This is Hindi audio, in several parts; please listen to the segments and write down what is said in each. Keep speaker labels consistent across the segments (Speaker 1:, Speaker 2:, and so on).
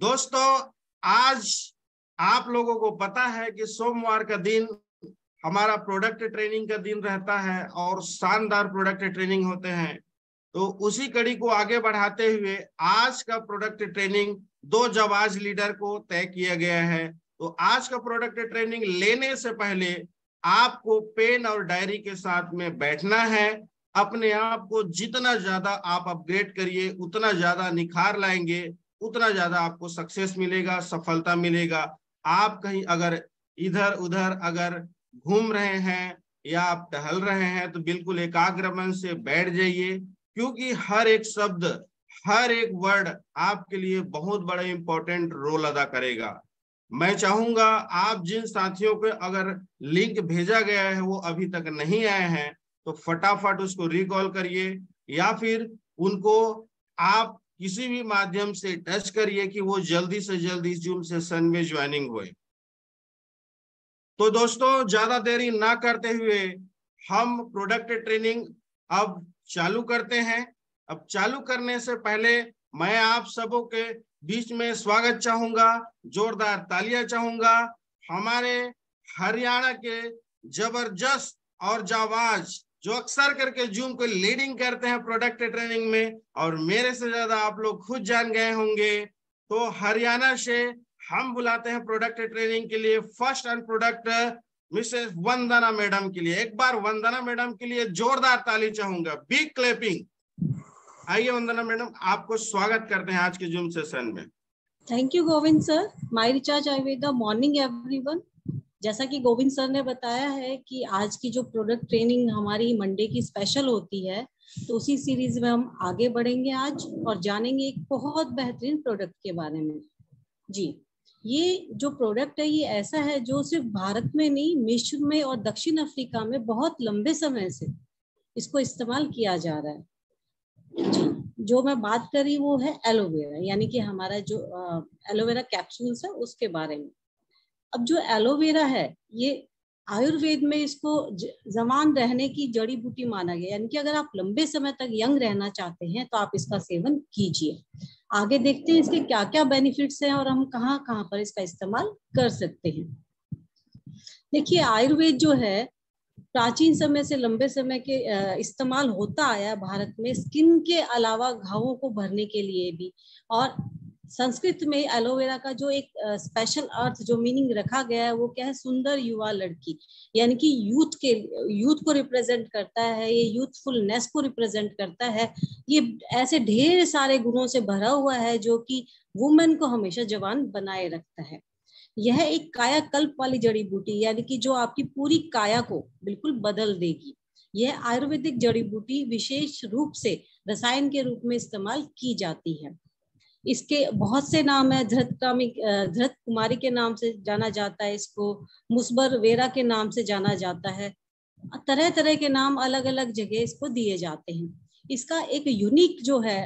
Speaker 1: दोस्तों, आज आप लोगों को पता है कि सोमवार का दिन हमारा प्रोडक्ट ट्रेनिंग का दिन रहता है और शानदार प्रोडक्ट ट्रेनिंग होते हैं। तो उसी कड़ी को आगे बढ़ाते हुए आज का प्रोडक्ट ट्रेनिंग 2 जाबाज लीडर को तय किया गया है। तो आज का प्रोडक्ट ट्रेनिंग लेने से पहले आपको पेन और डायरी के साथ में बैठना है। अपने आप को जितना ज्यादा आप अपग्रेड करिए उतना ज्यादा निखार लाएंगे, उतना ज्यादा आपको सक्सेस मिलेगा, सफलता मिलेगा। आप कहीं अगर इधर उधर अगर घूम रहे हैं या आप टहल रहे हैं तो बिल्कुल एकाग्र मन से बैठ जाइए, क्योंकि हर एक शब्द, हर एक वर्ड आपके लिए बहुत बड़ा इंपॉर्टेंट रोल अदा करेगा। मैं चाहूंगा आप जिन साथियों को अगर लिंक भेजा गया है वो अभी तक नहीं आए हैं तो फटाफट उसको रिकॉल करिए, या फिर उनको आप किसी भी माध्यम से टच करिए कि वो जल्दी से जल्दी जूम सेशन में ज्वाइनिंग हुए। तो दोस्तों, ज्यादा देरी ना करते हुए हम प्रोडक्ट ट्रेनिंग अब चालू करते हैं। अब चालू करने से पहले मैं आप सबों के बीच में स्वागत चाहूंगा, जोरदार तालियां चाहूंगा हमारे हरियाणा के जबरदस्त और जाबाज जो अक्सर करके जूम को लीडिंग करते हैं प्रोडक्ट ट्रेनिंग में, और मेरे से ज्यादा आप लोग खुद जान गए होंगे। तो हरियाणा से हम बुलाते हैं प्रोडक्ट ट्रेनिंग के लिए first and product Mrs Vandana madam के लिए। एक बार वंदना मैडम के लिए जोरदार ताली चाहूंगा, बिग क्लैपिंग। आइए वंदना मैडम, आपको स्वागत करते हैं आज के जूम सेशन में।
Speaker 2: Thank you Govind sir. My recharge Ayurveda morning everyone. जैसा कि गोविंद सर ने बताया है कि आज की जो प्रोडक्ट ट्रेनिंग हमारी मंडे की स्पेशल होती है, तो उसी सीरीज में हम आगे बढ़ेंगे आज और जानेंगे एक बहुत बेहतरीन प्रोडक्ट के बारे में। जी, ये जो प्रोडक्ट है ये ऐसा है जो सिर्फ भारत में नहीं, मिस्र में और दक्षिण अफ्रीका में बहुत लंबे समय से इसको इस्तेमाल किया जा रहा है। जी, जो मैं बात कर रही वो है एलोवेरा, यानी कि हमारा जो एलोवेरा कैप्सूल्स है उसके बारे में। अब जो एलोवेरा है ये आयुर्वेद में इसको जवान रहने की जड़ी बूटी माना गया, यानी कि अगर आप लंबे समय तक यंग रहना चाहते हैं तो आप इसका सेवन कीजिए। आगे देखते हैं इसके क्या क्या बेनिफिट्स हैं और हम कहाँ कहाँ पर इसका इस्तेमाल कर सकते हैं। देखिए, आयुर्वेद जो है प्राचीन समय से लंबे समय के इस्तेमाल होता आया भारत में, स्किन के अलावा घावों को भरने के लिए भी। और संस्कृत में एलोवेरा का जो एक स्पेशल अर्थ जो मीनिंग रखा गया है वो क्या है, सुंदर युवा लड़की, यानी कि यूथ को रिप्रेजेंट करता है, ये यूथफुलनेस को रिप्रेजेंट करता है। ये ऐसे ढेर सारे गुणों से भरा हुआ है जो कि वुमेन को हमेशा जवान बनाए रखता है। यह एक कायाकल्प वाली जड़ी बूटी, यानी कि जो आपकी पूरी काया को बिल्कुल बदल देगी। यह आयुर्वेदिक जड़ी बूटी विशेष रूप से रसायन के रूप में इस्तेमाल की जाती है। इसके बहुत से नाम है। धृत कुमारी के नाम से जाना जाता है इसको, मुसबर वेरा के नाम से जाना जाता है। तरह तरह के नाम अलग अलग जगह इसको दिए जाते हैं। इसका एक यूनिक जो है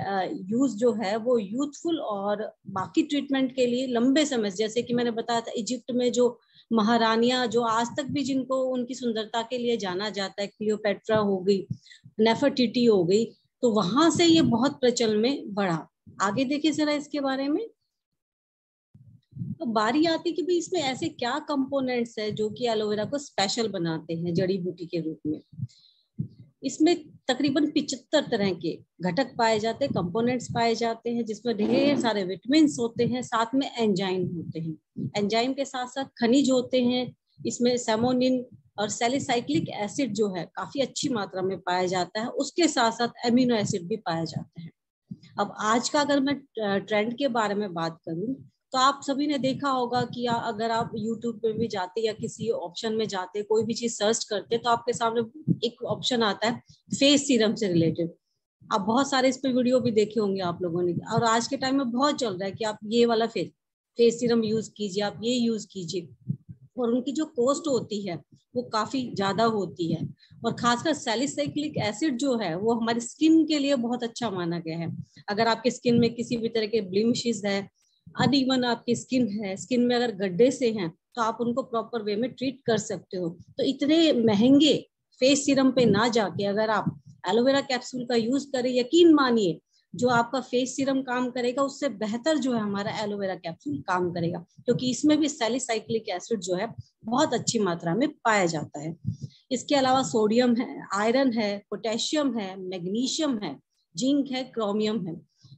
Speaker 2: यूज जो है वो यूथफुल और बाकी ट्रीटमेंट के लिए लंबे समय, जैसे कि मैंने बताया था इजिप्ट में जो महारानियां जो आज तक भी जिनको उनकी सुंदरता के लिए जाना जाता है, क्लियोपेट्रा हो गई, नेफरटिटी हो गई, तो वहां से ये बहुत प्रचलन में बढ़ा। आगे देखिए जरा इसके बारे में। तो बारी आती कि भाई इसमें ऐसे क्या कंपोनेंट्स है जो कि एलोवेरा को स्पेशल बनाते हैं जड़ी बूटी के रूप में। इसमें तकरीबन 75 तरह के घटक पाए जाते हैं, कंपोनेंट्स पाए जाते हैं, जिसमें ढेर सारे विटामिन होते हैं, साथ में एंजाइम होते हैं। एंजाइम के साथ साथ खनिज होते हैं। इसमें सेमोनिन और सैलिसाइक्लिक एसिड जो है काफी अच्छी मात्रा में पाया जाता है। उसके साथ साथ एमिनो एसिड भी पाया जाता है। अब आज का अगर मैं ट्रेंड के बारे में बात करूं तो आप सभी ने देखा होगा कि अगर आप YouTube पे भी जाते या किसी ऑप्शन में जाते, कोई भी चीज सर्च करते, तो आपके सामने एक ऑप्शन आता है फेस सीरम से रिलेटेड। आप बहुत सारे इस पे वीडियो भी देखे होंगे आप लोगों ने, और आज के टाइम में बहुत चल रहा है कि आप ये वाला फेस सीरम यूज कीजिए, आप ये यूज कीजिए। और उनकी जो कॉस्ट होती है वो काफी ज्यादा होती है। और खासकर सैलिसाइक्लिक एसिड जो है वो हमारी स्किन के लिए बहुत अच्छा माना गया है। अगर आपकी स्किन में किसी भी तरह के ब्लिमिशेस है, अनइवन आपकी स्किन है, स्किन में अगर गड्ढे से हैं, तो आप उनको प्रॉपर वे में ट्रीट कर सकते हो। तो इतने महंगे फेस सीरम पे ना जाके अगर आप एलोवेरा कैप्सूल का यूज करें, यकीन मानिए जो आपका फेस सीरम काम करेगा उससे बेहतर जो है हमारा एलोवेरा कैप्सूल काम करेगा, क्योंकि इसमें भी सैलिसाइक्लिक एसिड जो है बहुत अच्छी मात्रा में पाया जाता है। इसके अलावा सोडियम है, आयरन है, पोटेशियम है, मैग्नीशियम है, जिंक है, क्रोमियम है,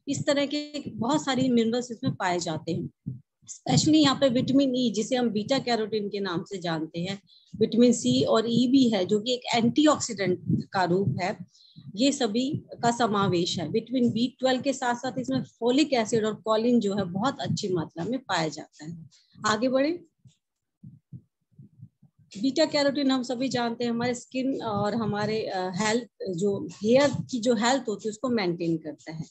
Speaker 2: इस तरह के बहुत सारी मिनरल्स इसमें पाए जाते हैं। स्पेशली यहाँ पे विटामिन ई, जिसे हम बीटा कैरोटीन के नाम से जानते हैं, विटामिन सी और ई भी है जो कि एक एंटीऑक्सीडेंट का रूप है, ये सभी का समावेश है। विटामिन B12 के साथ साथ इसमें फोलिक एसिड और कॉलिन जो है बहुत अच्छी मात्रा में पाया जाता है। आगे बढ़े। बीटा कैरोटीन हम सभी जानते हैं हमारे स्किन और हमारे हेल्थ, जो हेयर की जो हेल्थ होती है उसको मेंटेन करता है।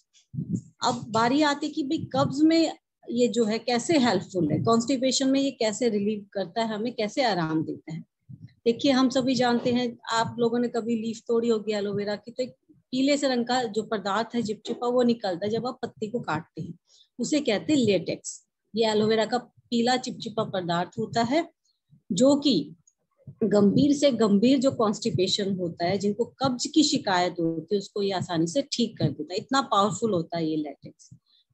Speaker 2: अब बारी आती है कि भाई कब्ज में ये जो है कैसे हेल्पफुल है, कॉन्स्टिपेशन में ये कैसे रिलीव करता है, हमें कैसे आराम देता है। देखिए हम सभी जानते हैं, आप लोगों ने कभी लीफ तोड़ी होगी एलोवेरा की, तो एक पीले से रंग का जो पदार्थ है चिपचिपा वो निकलता है जब आप पत्ती को काटते हैं, उसे कहते हैं लेटेक्स। ये एलोवेरा का पीला चिपचिपा पदार्थ होता है जो कि गंभीर से गंभीर जो कॉन्स्टिपेशन होता है, जिनको कब्ज की शिकायत होती है, उसको ये आसानी से ठीक कर देता है। इतना पावरफुल होता है ये लेटेक्स।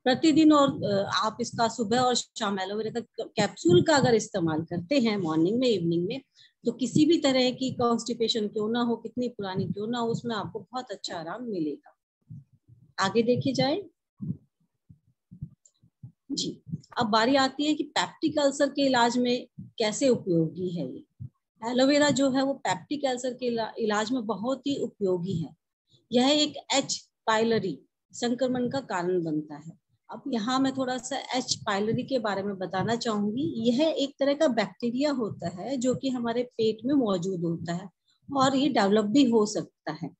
Speaker 2: प्रतिदिन और आप इसका सुबह और शाम एलोवेरा का कैप्सूल का अगर इस्तेमाल करते हैं मॉर्निंग में, इवनिंग में, तो किसी भी तरह की कॉन्स्टिपेशन क्यों ना हो, कितनी पुरानी क्यों ना हो, उसमें आपको बहुत अच्छा आराम मिलेगा। आगे देखे जाए जी। अब बारी आती है कि पेप्टिक अल्सर के इलाज में कैसे उपयोगी है ये। एलोवेरा जो है वो पेप्टिक अल्सर के इलाज में बहुत ही उपयोगी है। यह एक H. पाइलरी संक्रमण का कारण बनता है। अब यहाँ मैं थोड़ा सा H. पाइलरी के बारे में बताना चाहूंगी। यह एक तरह का बैक्टीरिया होता है जो कि हमारे पेट में मौजूद होता है और ये डेवलप भी हो सकता है।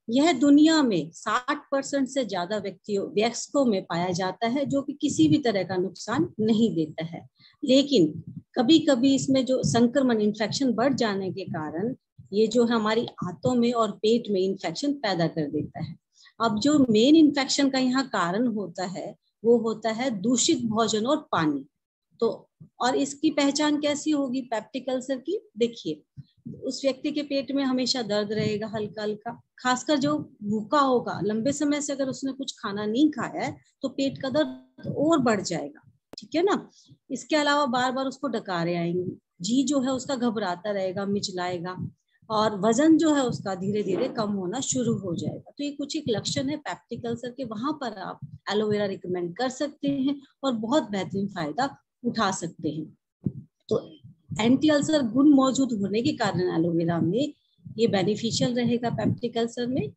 Speaker 2: यह दुनिया में 60% से ज्यादा वयस्कों में पाया जाता है, जो कि किसी भी तरह का नुकसान नहीं देता है। लेकिन कभी कभी इसमें जो संक्रमण, इन्फेक्शन बढ़ जाने के कारण ये जो हमारी आंतों में और पेट में इन्फेक्शन पैदा कर देता है। अब जो मेन इन्फेक्शन का यहाँ कारण होता है वो होता है दूषित भोजन और पानी। तो और इसकी पहचान कैसी होगी पेप्टिक अल्सर की? देखिए, उस व्यक्ति के पेट में हमेशा दर्द रहेगा हल्का हल्का, खासकर जो भूखा होगा, लंबे समय से अगर उसने कुछ खाना नहीं खाया है तो पेट का दर्द और बढ़ जाएगा, ठीक है ना। इसके अलावा बार बार उसको डकारे आएंगी, जी जो है उसका घबराता रहेगा, मिचलाएगा, और वजन जो है उसका धीरे धीरे कम होना शुरू हो जाएगा। तो ये कुछ एक लक्षण है पेप्टिक अल्सर के, वहां पर आप एलोवेरा रिकमेंड कर सकते हैं और बहुत बेहतरीन फायदा उठा सकते हैं। तो एंटी अल्सर गुण मौजूद होने के कारण एलोवेरा में ये बेनिफिशियल रहेगा पेप्टिक अल्सर में।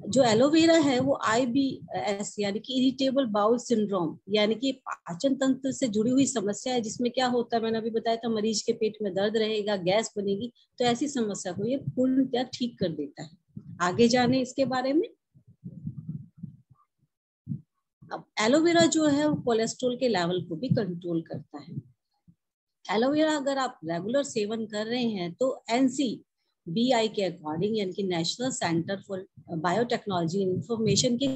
Speaker 2: जो एलोवेरा है वो IBS यानी कि इरिटेबल बाउल सिंड्रोम, यानी कि पाचन तंत्र से जुड़ी हुई समस्या है, जिसमें क्या होता है मैंने अभी बताया था, मरीज के पेट में दर्द रहेगा, गैस बनेगी, तो ऐसी समस्या को ये पूर्णतः ठीक कर देता है। आगे जाने इसके बारे में। अब एलोवेरा जो है वो कोलेस्ट्रॉल के लेवल को भी कंट्रोल करता है। एलोवेरा अगर आप रेगुलर सेवन कर रहे हैं तो NCBI के अकॉर्डिंग, यानी कि national centre for biotechnology information की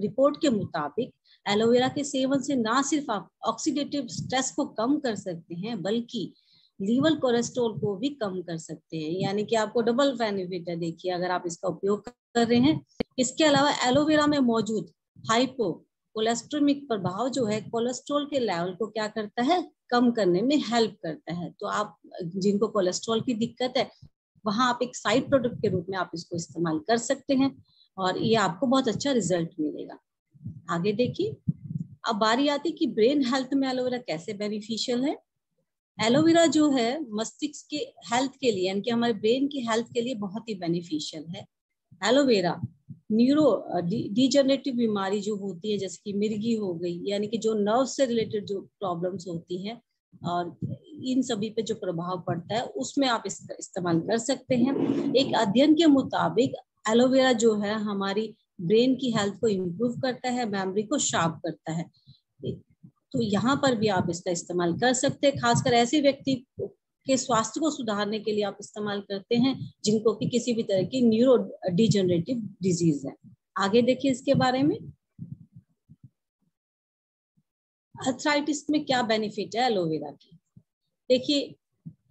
Speaker 2: रिपोर्ट के मुताबिक एलोवेरा के सेवन से ना सिर्फ आप ऑक्सीडेटिव स्ट्रेस को कम कर सकते हैं बल्कि लीवर कोलेस्ट्रॉल को भी कम कर सकते हैं, यानी कि आपको डबल बेनिफिट है देखिए अगर आप इसका उपयोग कर रहे हैं। इसके अलावा एलोवेरा में मौजूद हाइपो कोलेस्ट्रोमिक प्रभाव जो है कोलेस्ट्रॉल के लेवल को क्या करता है, कम करने में हेल्प करता है। तो आप जिनको कोलेस्ट्रॉल की दिक्कत है वहां आप एक साइड प्रोडक्ट के रूप में आप इसको इस्तेमाल कर सकते हैं और ये आपको बहुत अच्छा रिजल्ट मिलेगा। आगे देखिए। अब बारी आती कि ब्रेन हेल्थ में एलोवेरा कैसे बेनिफिशियल है। एलोवेरा जो है मस्तिष्क के हेल्थ के लिए, यानी कि हमारे ब्रेन की हेल्थ के लिए बहुत ही बेनिफिशियल है। एलोवेरा न्यूरो डिजनरेटिव बीमारी जो होती है, जैसे कि मिर्गी हो गई, यानी कि जो नर्व से रिलेटेड जो प्रॉब्लम्स होती हैं और इन सभी पे जो प्रभाव पड़ता है उसमें आप इसका इस्तेमाल कर सकते हैं। एक अध्ययन के मुताबिक एलोवेरा जो है हमारी ब्रेन की हेल्थ को इम्प्रूव करता है, मेमोरी को शार्प करता है। तो यहाँ पर भी आप इसका इस्तेमाल कर सकते हैं। खासकर ऐसे व्यक्ति के स्वास्थ्य को सुधारने के लिए आप इस्तेमाल करते हैं जिनको कि किसी भी तरह की न्यूरो डिजनरेटिव डिजीज है। आगे देखिए इसके बारे में। अर्थराइटिस में क्या बेनिफिट है एलोवेरा की। देखिए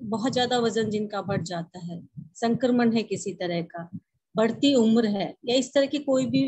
Speaker 2: बहुत ज्यादा वजन जिनका बढ़ जाता है, संक्रमण है किसी तरह का, बढ़ती उम्र है, या इस तरह के कोई भी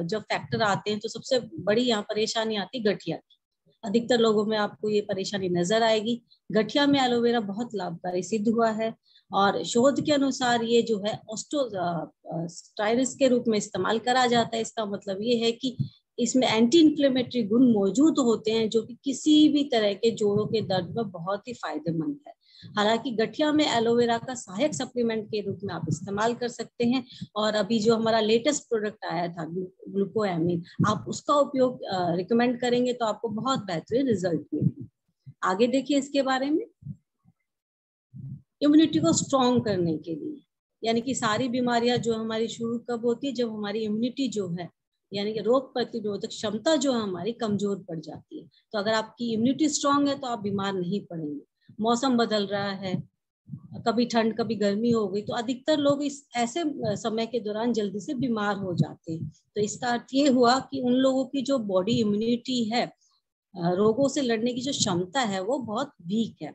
Speaker 2: जब फैक्टर आते हैं, तो सबसे बड़ी यहाँ परेशानी आती गठिया की। अधिकतर लोगों में आपको ये परेशानी नजर आएगी। गठिया में एलोवेरा बहुत लाभकारी सिद्ध हुआ है, और शोध के अनुसार ये जो है ऑस्टोस्टाइरिस के रूप में इस्तेमाल करा जाता है। इसका मतलब ये है कि इसमें एंटी इन्फ्लेमेटरी गुण मौजूद होते हैं, जो कि किसी भी तरह के जोड़ों के दर्द में बहुत ही फायदेमंद है। हालांकि गठिया में एलोवेरा का सहायक सप्लीमेंट के रूप में आप इस्तेमाल कर सकते हैं। और अभी जो हमारा लेटेस्ट प्रोडक्ट आया था ग्लूकोएमिन, आप उसका उपयोग रिकमेंड करेंगे तो आपको बहुत बेहतरीन रिजल्ट मिलेंगे। आगे देखिए इसके बारे में। इम्यूनिटी को स्ट्रॉन्ग करने के लिए, यानी कि सारी बीमारियां जो हमारी शुरू कब होती है, जब हमारी इम्यूनिटी जो है, यानी कि रोग प्रतिरोधक क्षमता जो है हमारी कमजोर पड़ जाती है। तो अगर आपकी इम्यूनिटी स्ट्रांग है तो आप बीमार नहीं पड़ेंगे। मौसम बदल रहा है, कभी ठंड कभी गर्मी हो गई, तो अधिकतर लोग इस ऐसे समय के दौरान जल्दी से बीमार हो जाते हैं। तो इसका अर्थ ये हुआ कि उन लोगों की जो बॉडी इम्यूनिटी है, रोगों से लड़ने की जो क्षमता है, वो बहुत वीक है।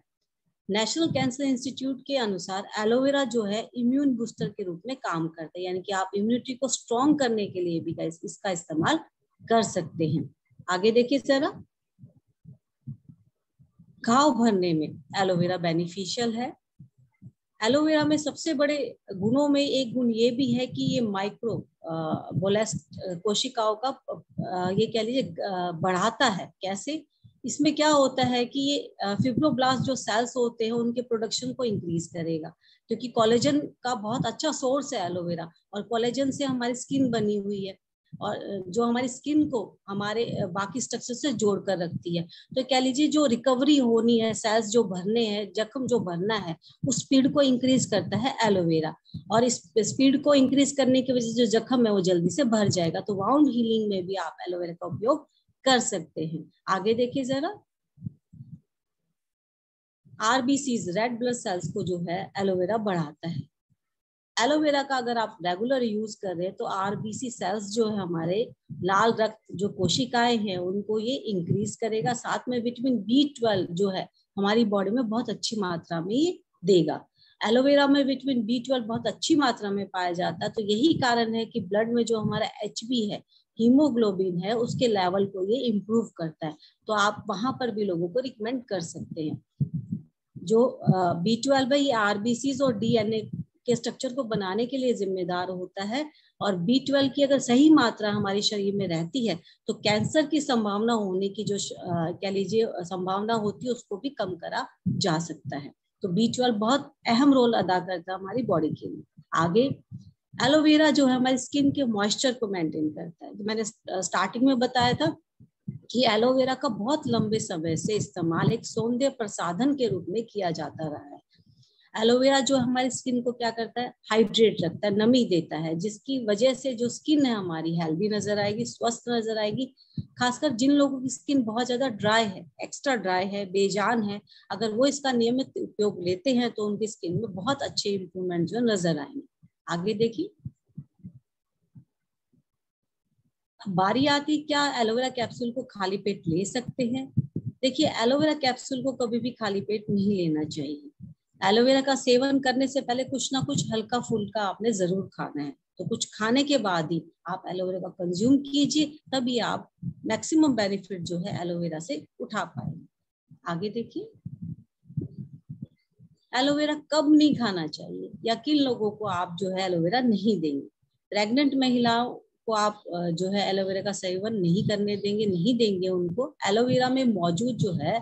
Speaker 2: नेशनल कैंसर इंस्टीट्यूट के अनुसार एलोवेरा जो है इम्यून बूस्टर के रूप में काम करता है, यानी कि आप इम्यूनिटी को स्ट्रॉन्ग करने के लिए भी इसका इस्तेमाल कर सकते हैं। आगे देखिए जरा। घाव भरने में एलोवेरा बेनिफिशियल है। एलोवेरा में सबसे बड़े गुणों में एक गुण ये भी है कि ये माइक्रो बोलेस्ट कोशिकाओं का ये कह लीजिए बढ़ाता है। कैसे? इसमें क्या होता है कि ये फिब्रोब्लास्ट जो सेल्स होते हैं उनके प्रोडक्शन को इंक्रीज करेगा, क्योंकि कोलेजन का बहुत अच्छा सोर्स है एलोवेरा, और कोलेजन से हमारी स्किन बनी हुई है, और जो हमारी स्किन को हमारे बाकी स्ट्रक्चर से जोड़ कर रखती है। तो कह लीजिए जो रिकवरी होनी है, सेल्स जो भरने हैं, जख्म जो भरना है, उस स्पीड को इंक्रीज करता है एलोवेरा, और इस स्पीड को इंक्रीज करने की वजह से जो जख्म है वो जल्दी से भर जाएगा। तो वाउंड हीलिंग में भी आप एलोवेरा का उपयोग कर सकते हैं। आगे देखिए जरा। आरबीसीज रेड ब्लड सेल्स को जो है एलोवेरा बढ़ाता है। एलोवेरा का अगर आप रेगुलर यूज कर रहे हैं तो आरबीसी सेल्स जो है हमारे लाल रक्त जो कोशिकाएं हैं उनको ये इंक्रीज करेगा। साथ में विटामिन B12 जो है हमारी बॉडी में बहुत अच्छी मात्रा में ये देगा। एलोवेरा में विटामिन B12 बहुत अच्छी मात्रा में पाया जाता है, तो यही कारण है कि ब्लड में जो हमारा HB है, हीमोग्लोबिन है, उसके लेवल को ये इम्प्रूव करता है। तो आप वहां पर भी लोगों को रिकमेंड कर सकते हैं। जो B12 है ये आरबीसीज और DNA के स्ट्रक्चर को बनाने के लिए जिम्मेदार होता है, और B12 की अगर सही मात्रा हमारे शरीर में रहती है तो कैंसर की संभावना होने की जो कह लीजिए संभावना होती है उसको भी कम करा जा सकता है। तो B12 बहुत अहम रोल अदा करता है हमारी बॉडी के लिए। आगे एलोवेरा जो है हमारी स्किन के मॉइस्चर को मेंटेन करता है। तो मैंने स्टार्टिंग में बताया था कि एलोवेरा का बहुत लंबे समय से इस्तेमाल एक सौंदर्य प्रसाधन के रूप में किया जाता रहा है। एलोवेरा जो हमारी स्किन को क्या करता है, हाइड्रेट रखता है, नमी देता है, जिसकी वजह से जो स्किन है हमारी हेल्दी नजर आएगी, स्वस्थ नजर आएगी। खासकर जिन लोगों की स्किन बहुत ज्यादा ड्राई है, एक्स्ट्रा ड्राई है, बेजान है, अगर वो इसका नियमित उपयोग लेते हैं तो उनकी स्किन में बहुत अच्छे इंप्रूवमेंट जो नजर आएंगे। आगे देखिए। बारी आती क्या एलोवेरा कैप्सूल को खाली पेट ले सकते हैं? देखिए, एलोवेरा कैप्सूल को कभी भी खाली पेट नहीं लेना चाहिए। एलोवेरा का सेवन करने से पहले कुछ ना कुछ हल्का फुल्का आपने जरूर खाना है। तो कुछ खाने के बाद ही आप एलोवेरा का कंज्यूम कीजिए, तभी आप मैक्सिमम बेनिफिट जो है एलोवेरा से उठा पाएंगे। आगे देखिए। एलोवेरा कब नहीं खाना चाहिए या किन लोगों को आप जो है एलोवेरा नहीं देंगे? प्रेग्नेंट महिलाओं को आप जो है एलोवेरा का सेवन नहीं करने देंगे, नहीं देंगे उनको। एलोवेरा में मौजूद जो है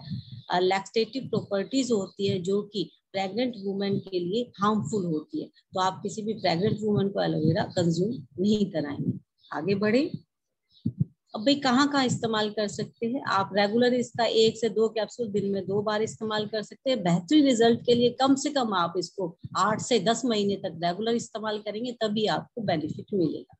Speaker 2: लैक्सेटिव प्रॉपर्टीज होती है जो कि प्रेग्नेंट वुमेन के लिए हार्मफुल होती है, तो आप किसी भी प्रेग्नेंट वुमेन को एलोवेरा कंज्यूम नहीं कराएंगे। आगे बढ़े। अब भाई कहाँ इस्तेमाल कर सकते हैं आप? रेगुलर इसका 1 से 2 कैप्सूल दिन में 2 बार इस्तेमाल कर सकते हैं। बेहतरीन रिजल्ट के लिए कम से कम आप इसको 8 से 10 महीने तक रेगुलर इस्तेमाल करेंगे, तभी आपको बेनिफिट मिलेगा।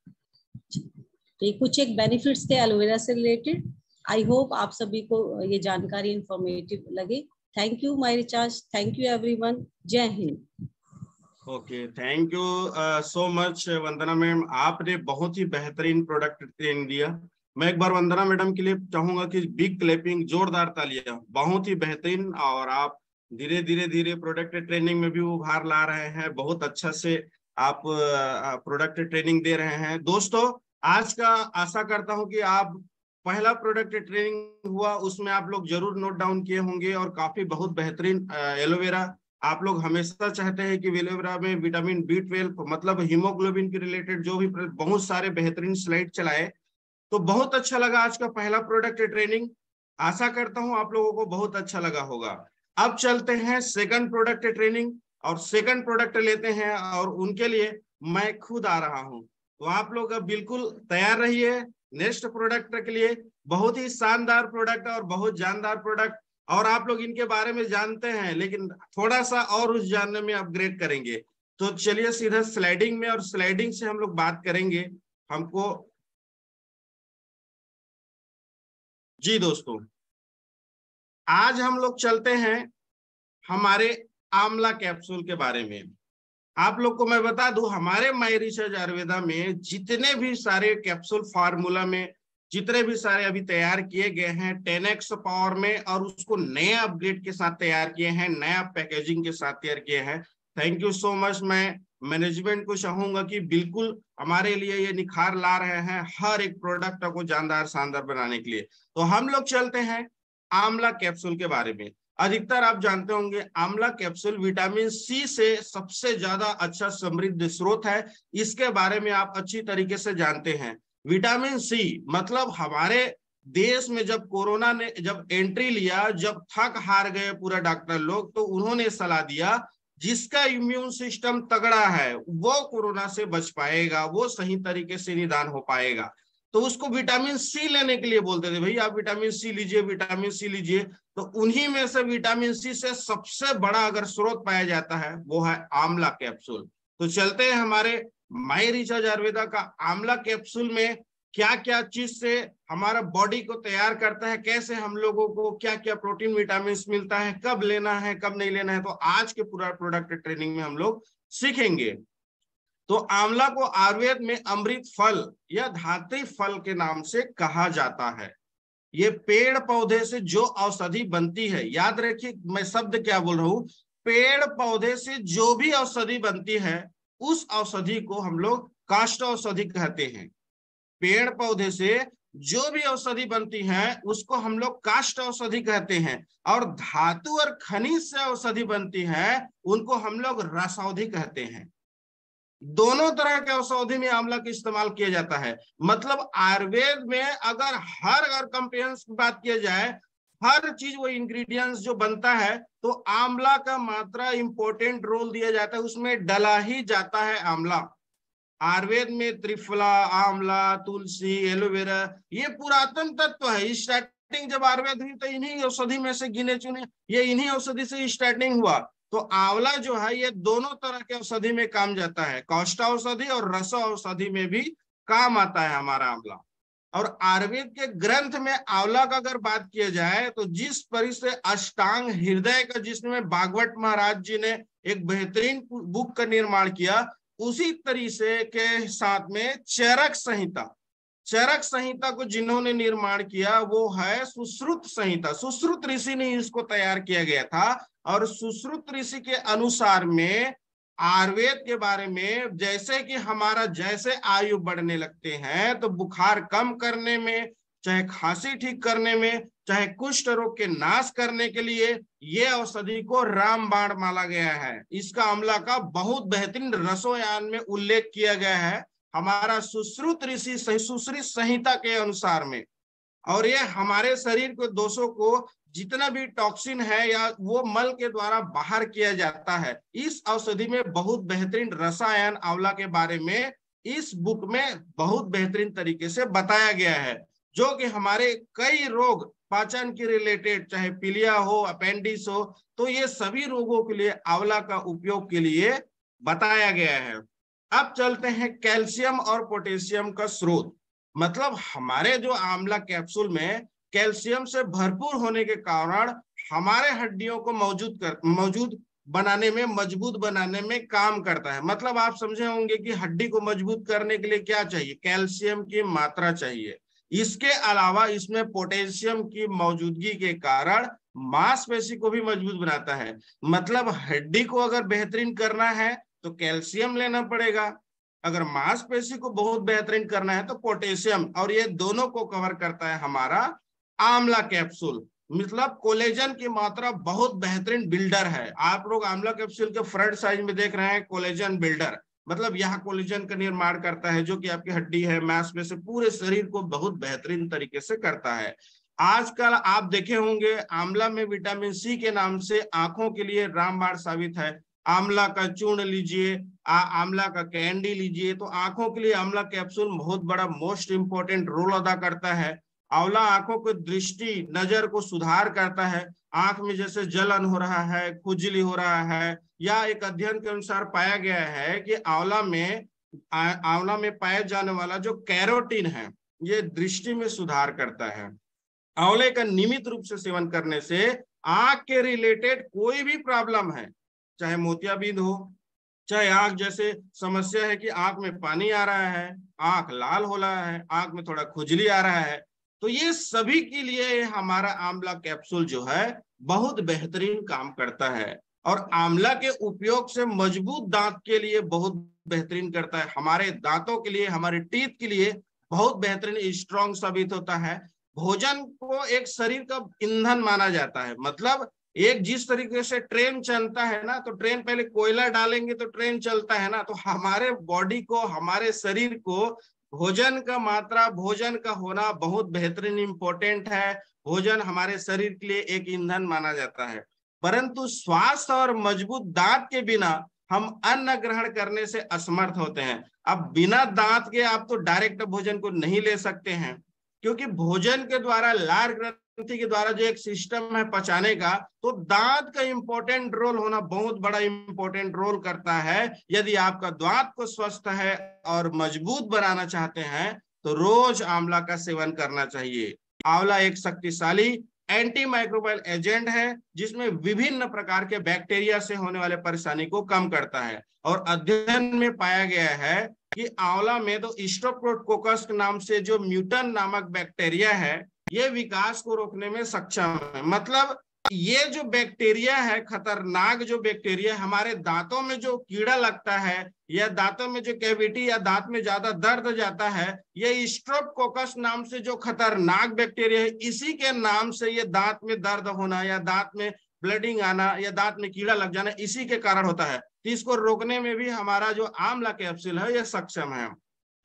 Speaker 2: तो ये कुछ एक बेनिफिट्स थे एलोवेरा से रिलेटेड। आई होप आप सभी को ये जानकारी इंफॉर्मेटिव लगे। Thank you my recharge, thank you everyone, जय हिंद।
Speaker 1: Okay, thank you so much Vandana ma'am, आपने बहुत ही बेहतरीन प्रोडक्ट ट्रेनिंग दिया। मैं एक बार वंदना मैडम के लिए चाहूंगा कि बिग क्लैपिंग, जोरदार तालियां, बहुत ही बेहतरीन। और आप धीरे धीरे प्रोडक्ट ट्रेनिंग में भी उभार ला रहे हैं, बहुत अच्छा से आप प्रोडक्ट ट्रेनिंग दे रहे हैं। दोस्तों आज का आशा करता हूं कि आप पहला प्रोडक्ट ट्रेनिंग हुआ उसमें आप लोग जरूर नोट डाउन किए होंगे और काफी बहुत बेहतरीन एलोवेरा। आप लोग हमेशा चाहते हैं कि एलोवेरा में विटामिन B12 मतलब हीमोग्लोबिन के रिलेटेड जो भी बहुत सारे बेहतरीन स्लाइड चलाए। तो बहुत अच्छा लगा आज का पहला प्रोडक्ट ट्रेनिंग। आशा करता हूं आप लोगों को बहुत अच्छा लगा होगा। अब चलते हैं सेकंड प्रोडक्ट ट्रेनिंग और सेकंड प्रोडक्ट लेते हैं और उनके लिए मैं खुद आ रहा हूं। तो आप लोग अब बिल्कुल तैयार रहिए नेक्स्ट प्रोडक्ट के लिए। बहुत ही शानदार प्रोडक्ट और बहुत जानदार प्रोडक्ट और आप लोग इनके बारे में जानते हैं लेकिन थोड़ा सा और उस जानने में अपग्रेड करेंगे। तो चलिए सीधा स्लाइडिंग में और स्लाइडिंग से हम लोग बात करेंगे। हमको जी दोस्तों आज हम लोग चलते हैं हमारे आंवला कैप्सूल के बारे में। आप लोग को मैं बता दूं हमारे माय रिसर्च आयुर्वेदा में जितने भी सारे कैप्सूल फार्मूला में जितने भी सारे अभी तैयार किए गए हैं 10x पावर में और उसको नए अपग्रेड के साथ तैयार किए हैं, नया पैकेजिंग के साथ तैयार किए हैं। Thank you so much. मैं मैनेजमेंट को चाहूंगा कि बिल्कुल हमारे लिए ये निखार ला रहे हैं हर एक प्रोडक्ट को जानदार शानदार बनाने के लिए। तो हम लोग चलते हैं आंवला कैप्सूल के बारे में। अधिकतर आप जानते होंगे आंवला कैप्सूल विटामिन C से सबसे ज्यादा अच्छा समृद्ध स्रोत है। इसके बारे में आप अच्छी तरीके से जानते हैं। विटामिन C मतलब हमारे देश में जब कोरोना ने जब एंट्री लिया, जब थक हार गए पूरा डॉक्टर लोग, तो उन्होंने सलाह दिया जिसका इम्यून सिस्टम तगड़ा है वो कोरोना से बच पाएगा, वो सही तरीके से निदान हो पाएगा। तो उसको विटामिन C लेने के लिए बोलते थे, भाई आप विटामिन C लीजिए, विटामिन C लीजिए। तो उन्हीं में से विटामिन C से सबसे बड़ा अगर स्रोत पाया जाता है वो है आंवला कैप्सूल। तो चलते हैं हमारे माय रिसर्च आयुर्वेदा का आंवला कैप्सूल में क्या क्या चीज से हमारा बॉडी को तैयार करता है, कैसे हम लोगों को क्या क्या प्रोटीन विटामिन मिलता है, कब लेना है कब नहीं लेना है, तो आज के पूरा प्रोडक्ट ट्रेनिंग में हम लोग सीखेंगे। तो आंवला को आयुर्वेद में अमृत फल या धात्री फल के नाम से कहा जाता है। ये पेड़ पौधे से जो औषधि बनती है, याद रखिए मैं शब्द क्या बोल रहा हूं, पेड़ पौधे से जो भी औषधि बनती है उस औषधि को हम लोग काष्ठ औषधि कहते हैं। पेड़ पौधे से जो भी औषधि बनती है उसको हम लोग काष्ठ औषधि कहते हैं। और धातु और खनिज से औषधि बनती है उनको हम लोग रसौषधि कहते हैं। दोनों तरह के औषधि में आंवला का इस्तेमाल किया जाता है। मतलब आयुर्वेद में अगर कंपेरेंस की बात किया जाए, हर चीज वो इंग्रेडिएंट्स जो बनता है तो आंवला का मात्रा इंपॉर्टेंट रोल दिया जाता है, उसमें डला ही जाता है आंवला। आयुर्वेद में त्रिफला, आंवला, तुलसी, एलोवेरा ये पुरातन तत्व है। स्टार्टिंग जब आयुर्वेद हुई तो इन्हीं औषधि में से गिने चुने ये इन्हीं औषधि से स्टार्टिंग हुआ। तो आंवला जो है ये दोनों तरह के औषधि में काम जाता है, काष्ठ औषधि और रस औषधि में भी काम आता है हमारा आंवला। और आयुर्वेद के ग्रंथ में आंवला का अगर बात किया जाए तो जिस परि से अष्टांग हृदय का जिसमें भागवत महाराज जी ने एक बेहतरीन बुक का निर्माण किया, उसी तरीके के साथ में चरक संहिता, चरक संहिता को जिन्होंने निर्माण किया वो है सुश्रुत संहिता। सुश्रुत ऋषि ने इसको तैयार किया गया था। और सुश्रुत ऋषि के अनुसार में आयुर्वेद के बारे में जैसे कि हमारा जैसे आयु बढ़ने लगते हैं तो बुखार कम करने में, चाहे खांसी ठीक करने में, चाहे कुष्ठ रोग के नाश करने के लिए ये औषधि को रामबाण माना गया है। इसका आंवला का बहुत बेहतरीन रसोयान में उल्लेख किया गया है हमारा सुश्रुत ऋषि सुश्रुत संहिता के अनुसार में। और ये हमारे शरीर के दोषों को जितना भी टॉक्सिन है या वो मल के द्वारा बाहर किया जाता है, इस औषधि में बहुत बेहतरीन रसायन आंवला के बारे में इस बुक में बहुत बेहतरीन तरीके से बताया गया है। जो कि हमारे कई रोग पाचन के रिलेटेड, चाहे पीलिया हो, अपेंडिक्स हो, तो ये सभी रोगों के लिए आंवला का उपयोग के लिए बताया गया है। अब चलते हैं कैल्शियम और पोटेशियम का स्रोत। मतलब हमारे जो आंवला कैप्सूल में कैल्शियम से भरपूर होने के कारण हमारे हड्डियों को मौजूद बनाने में, मजबूत बनाने में काम करता है। मतलब आप समझे होंगे कि हड्डी को मजबूत करने के लिए क्या चाहिए, कैल्शियम की मात्रा चाहिए। इसके अलावा इसमें पोटेशियम की मौजूदगी के कारण मांसपेशी को भी मजबूत बनाता है। मतलब हड्डी को अगर बेहतरीन करना है तो कैल्शियम लेना पड़ेगा। अगर मांसपेशी को बहुत बेहतरीन करना है तो पोटेशियम, और ये दोनों को कवर करता है हमारा आंवला कैप्सूल। मतलब कोलेजन की मात्रा बहुत बेहतरीन बिल्डर है। आप लोग आंवला कैप्सूल के फ्रंट साइड में देख रहे हैं कोलेजन बिल्डर, मतलब यहाँ कोलेजन का निर्माण करता है जो कि आपकी हड्डी है, मांसपेशी, पूरे शरीर को बहुत बेहतरीन तरीके से करता है। आजकल आप देखे होंगे आंवला में विटामिन सी के नाम से आंखों के लिए रामबाण साबित है। आंवला का चूर्ण लीजिए, आंवला का कैंडी लीजिए, तो आंखों के लिए आंवला कैप्सूल बहुत बड़ा मोस्ट इंपोर्टेंट रोल अदा करता है। आंवला आंखों को दृष्टि, नजर को सुधार करता है। आंख में जैसे जलन हो रहा है, खुजली हो रहा है, या एक अध्ययन के अनुसार पाया गया है कि आंवला में पाया जाने वाला जो कैरोटीन है ये दृष्टि में सुधार करता है। आंवले का नियमित रूप से सेवन करने से आंख के रिलेटेड कोई भी प्रॉब्लम है, चाहे मोतियाबिंद हो, चाहे आंख जैसे समस्या है कि आंख में पानी आ रहा है, आंख लाल हो रहा है, आंख में थोड़ा खुजली आ रहा है, तो ये सभी के लिए हमारा आंवला कैप्सूल जो है बहुत बेहतरीन काम करता है। और आंवला के उपयोग से मजबूत दांत के लिए बहुत बेहतरीन करता है, हमारे दांतों के लिए, हमारे टीथ के लिए बहुत बेहतरीन स्ट्रॉन्ग साबित होता है। भोजन को एक शरीर का ईंधन माना जाता है। मतलब एक जिस तरीके से ट्रेन चलता है ना, तो ट्रेन पहले कोयला डालेंगे तो ट्रेन चलता है ना, तो हमारे बॉडी को, हमारे शरीर को भोजन का मात्रा, भोजन का होना बहुत बेहतरीन इंपॉर्टेंट है। भोजन हमारे शरीर के लिए एक ईंधन माना जाता है। परंतु स्वास्थ्य और मजबूत दांत के बिना हम अन्न ग्रहण करने से असमर्थ होते हैं। अब बिना दांत के आप तो डायरेक्ट भोजन को नहीं ले सकते हैं, क्योंकि भोजन के द्वारा, लार ग्रंथि के द्वारा जो एक सिस्टम है पचाने का, तो दांत का इंपॉर्टेंट रोल होना बहुत बड़ा इंपॉर्टेंट रोल करता है। यदि आपका दांत को स्वस्थ है और मजबूत बनाना चाहते हैं तो रोज आंवला का सेवन करना चाहिए। आंवला एक शक्तिशाली एंटी माइक्रोबायल एजेंट है जिसमें विभिन्न प्रकार के बैक्टीरिया से होने वाले परेशानी को कम करता है। और अध्ययन में पाया गया है कि आंवला में तो स्ट्रेप्टोकोकस के नाम से जो म्यूटन नामक बैक्टीरिया है ये विकास को रोकने में सक्षम है। मतलब ये जो बैक्टीरिया है, खतरनाक जो बैक्टीरिया, हमारे दांतों में जो कीड़ा लगता है या दांतों में जो कैविटी या दांत में ज्यादा दर्द जाता है, ये स्ट्रेप्टोकोकस नाम से जो खतरनाक बैक्टीरिया है, इसी के नाम से ये दांत में दर्द होना या दांत में ब्लीडिंग आना या दांत में कीड़ा लग जाना इसी के कारण होता है। तो इसको रोकने में भी हमारा जो आंवला कैप्सूल है यह सक्षम है।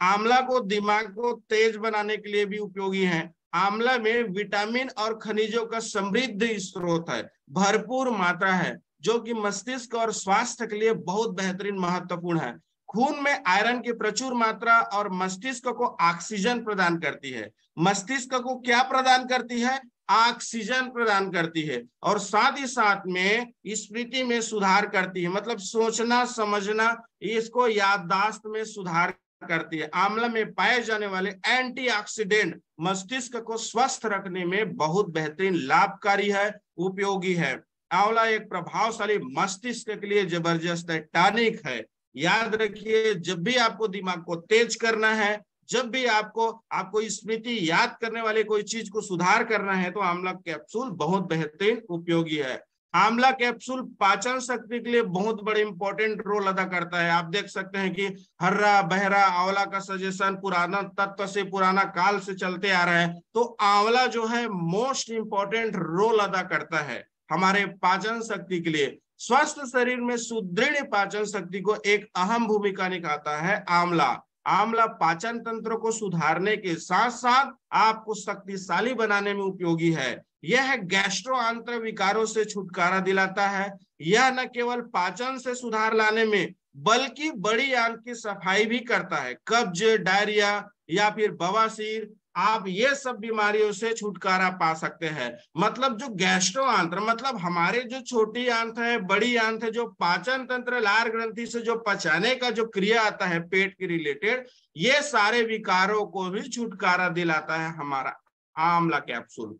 Speaker 1: आंवला को दिमाग को तेज बनाने के लिए भी उपयोगी है। आंवला में विटामिन और खनिजों का समृद्ध स्रोत है, भरपूर मात्रा है, जो कि मस्तिष्क और स्वास्थ्य के लिए बहुत बेहतरीन महत्वपूर्ण है। खून में आयरन की प्रचुर मात्रा और मस्तिष्क को ऑक्सीजन प्रदान करती है। मस्तिष्क को क्या प्रदान करती है? ऑक्सीजन प्रदान करती है। और साथ ही साथ में स्मृति में सुधार करती है, मतलब सोचना समझना, इसको याददाश्त में सुधार करती है। आंवला में पाए जाने वाले एंटीऑक्सीडेंट मस्तिष्क को स्वस्थ रखने में बहुत बेहतरीन लाभकारी है, उपयोगी है। आंवला एक प्रभावशाली मस्तिष्क के लिए जबरदस्त टॉनिक है। याद रखिए, जब भी आपको दिमाग को तेज करना है, जब भी आपको स्मृति याद करने वाले कोई चीज को सुधार करना है, तो आंवला कैप्सूल बहुत बेहतरीन उपयोगी है। आंवला कैप्सूल पाचन शक्ति के लिए बहुत बड़े इंपॉर्टेंट रोल अदा करता है। आप देख सकते हैं कि हर्रा बहरा आंवला का सजेशन पुराना तत्व से, पुराना काल से चलते आ रहा है। तो आंवला जो है मोस्ट इंपॉर्टेंट रोल अदा करता है हमारे पाचन शक्ति के लिए। स्वस्थ शरीर में सुदृढ़ पाचन शक्ति को एक अहम भूमिका निभाता है आंवला। आंवला पाचन तंत्र को सुधारने के साथ साथ आपको शक्तिशाली बनाने में उपयोगी है। यह गैस्ट्रो आंत्र विकारों से छुटकारा दिलाता है। यह न केवल पाचन से सुधार लाने में बल्कि बड़ी आंत की सफाई भी करता है। कब्ज, डायरिया या फिर बवासीर, आप ये सब बीमारियों से छुटकारा पा सकते हैं। मतलब जो गैस्ट्रो आंत्र, मतलब हमारे जो छोटी आंत है, बड़ी आंत है, जो पाचन तंत्र, लार ग्रंथि से जो पचाने का जो क्रिया आता है पेट के रिलेटेड, ये सारे विकारों को भी छुटकारा दिलाता है हमारा आंवला कैप्सूल।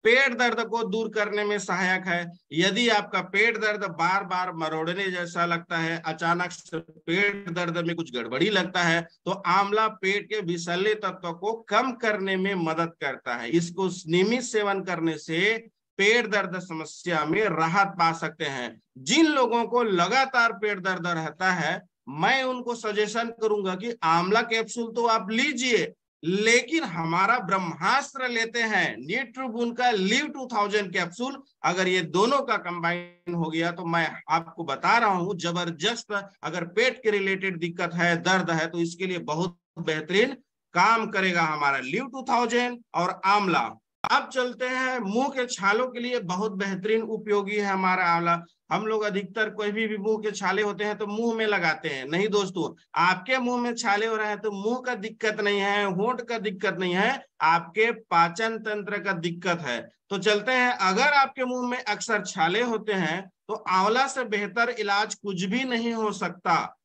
Speaker 1: पेट दर्द को दूर करने में सहायक है। यदि आपका पेट दर्द बार बार मरोड़ने जैसा लगता है, अचानक से पेट दर्द में कुछ गड़बड़ी लगता है, तो आंवला पेट के विषैले तत्व को कम करने में मदद करता है। इसको नियमित सेवन करने से पेट दर्द समस्या में राहत पा सकते हैं। जिन लोगों को लगातार पेट दर्द रहता है, मैं उनको सजेशन करूंगा कि आंवला कैप्सूल तो आप लीजिए, लेकिन हमारा ब्रह्मास्त्र लेते हैं न्यूट्रिबून का लिव 2000 कैप्सूल। अगर ये दोनों का कंबाइन हो गया तो मैं आपको बता रहा हूं जबरदस्त, अगर पेट के रिलेटेड दिक्कत है, दर्द है, तो इसके लिए बहुत बेहतरीन काम करेगा हमारा लिव 2000 और आंवला। अब चलते हैं मुंह के छालों के लिए बहुत बेहतरीन उपयोगी है हमारा आंवला। हम लोग अधिकतर कोई भी मुंह के छाले होते हैं तो मुंह में लगाते हैं। नहीं दोस्तों, आपके मुंह में छाले हो रहे हैं तो मुंह का दिक्कत नहीं है, होंठ का दिक्कत नहीं है, आपके पाचन तंत्र का दिक्कत है। तो चलते हैं, अगर आपके मुंह में अक्सर छाले होते हैं तो आंवला से बेहतर इलाज कुछ भी नहीं हो सकता।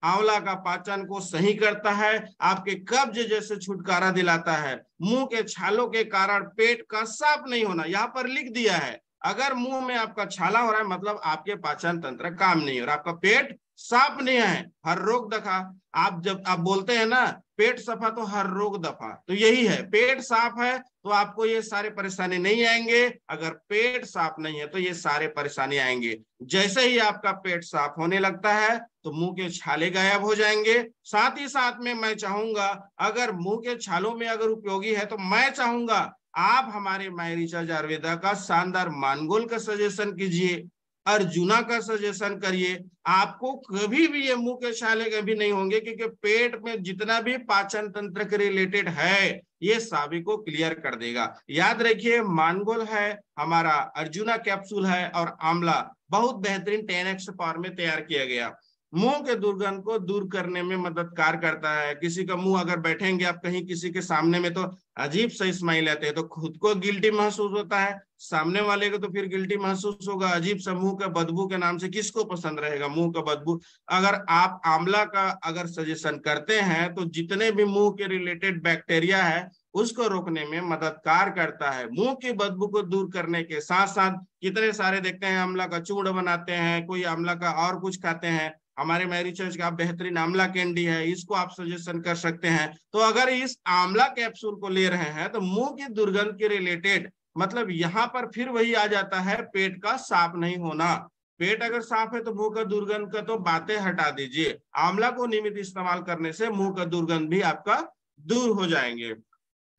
Speaker 1: आंवला का पाचन को सही करता है, आपके कब्ज जैसे छुटकारा दिलाता है। मुंह के छालों के कारण पेट का साफ नहीं होना, यहाँ पर लिख दिया है, अगर मुंह में आपका छाला हो रहा है मतलब आपके पाचन तंत्र काम नहीं हो रहा, आपका पेट साफ नहीं है। हर रोग दफा, आप जब आप बोलते हैं ना पेट सफा तो हर रोग दफा, तो यही है, पेट साफ है तो आपको ये सारे परेशानी नहीं आएंगे, अगर पेट साफ नहीं है तो ये सारे परेशानी आएंगे। जैसे ही आपका पेट साफ होने लगता है तो मुंह के छाले गायब हो जाएंगे। साथ ही साथ में मैं चाहूंगा, अगर मुंह के छालों में अगर उपयोगी है तो मैं चाहूंगा आप हमारे माय रिचार्ज आयुर्वेदा का शानदार मानगोल का सजेशन कीजिए, अर्जुना का सजेशन करिए, आपको कभी भी ये मुंह के छाले कभी नहीं होंगे, क्योंकि पेट में जितना भी पाचन तंत्र के रिलेटेड है ये सभी को क्लियर कर देगा। याद रखिए, मानगोल है हमारा, अर्जुना कैप्सूल है और आंवला बहुत बेहतरीन 10x पावर में तैयार किया गया, मुंह के दुर्गंध को दूर करने में मददगार करता है। किसी का मुंह अगर बैठेंगे आप कहीं किसी के सामने में तो अजीब सा स्माइल आते हैं, तो खुद को गिल्टी महसूस होता है, सामने वाले को तो फिर गिल्टी महसूस होगा। अजीब सा मुंह का बदबू के नाम से किसको पसंद रहेगा मुंह का बदबू। अगर आप आंवला का अगर सजेशन करते हैं तो जितने भी मुंह के रिलेटेड बैक्टीरिया है उसको रोकने में मददगार करता है। मुंह की बदबू को दूर करने के साथ साथ कितने सारे देखते हैं आंवला का चूर्ण बनाते हैं, कोई आंवला का और कुछ खाते हैं। हमारे माय रिचार्ज का बेहतरीन आंवला कैंडी है, इसको आप सजेशन कर सकते हैं। तो अगर इस आंवला कैप्सूल को ले रहे हैं तो मुंह की दुर्गंध के रिलेटेड, मतलब यहाँ पर फिर वही आ जाता है पेट का साफ नहीं होना। पेट अगर साफ है तो मुंह का दुर्गंध का तो बातें हटा दीजिए, आंवला को नियमित इस्तेमाल करने से मुंह का दुर्गंध भी आपका दूर हो जाएंगे।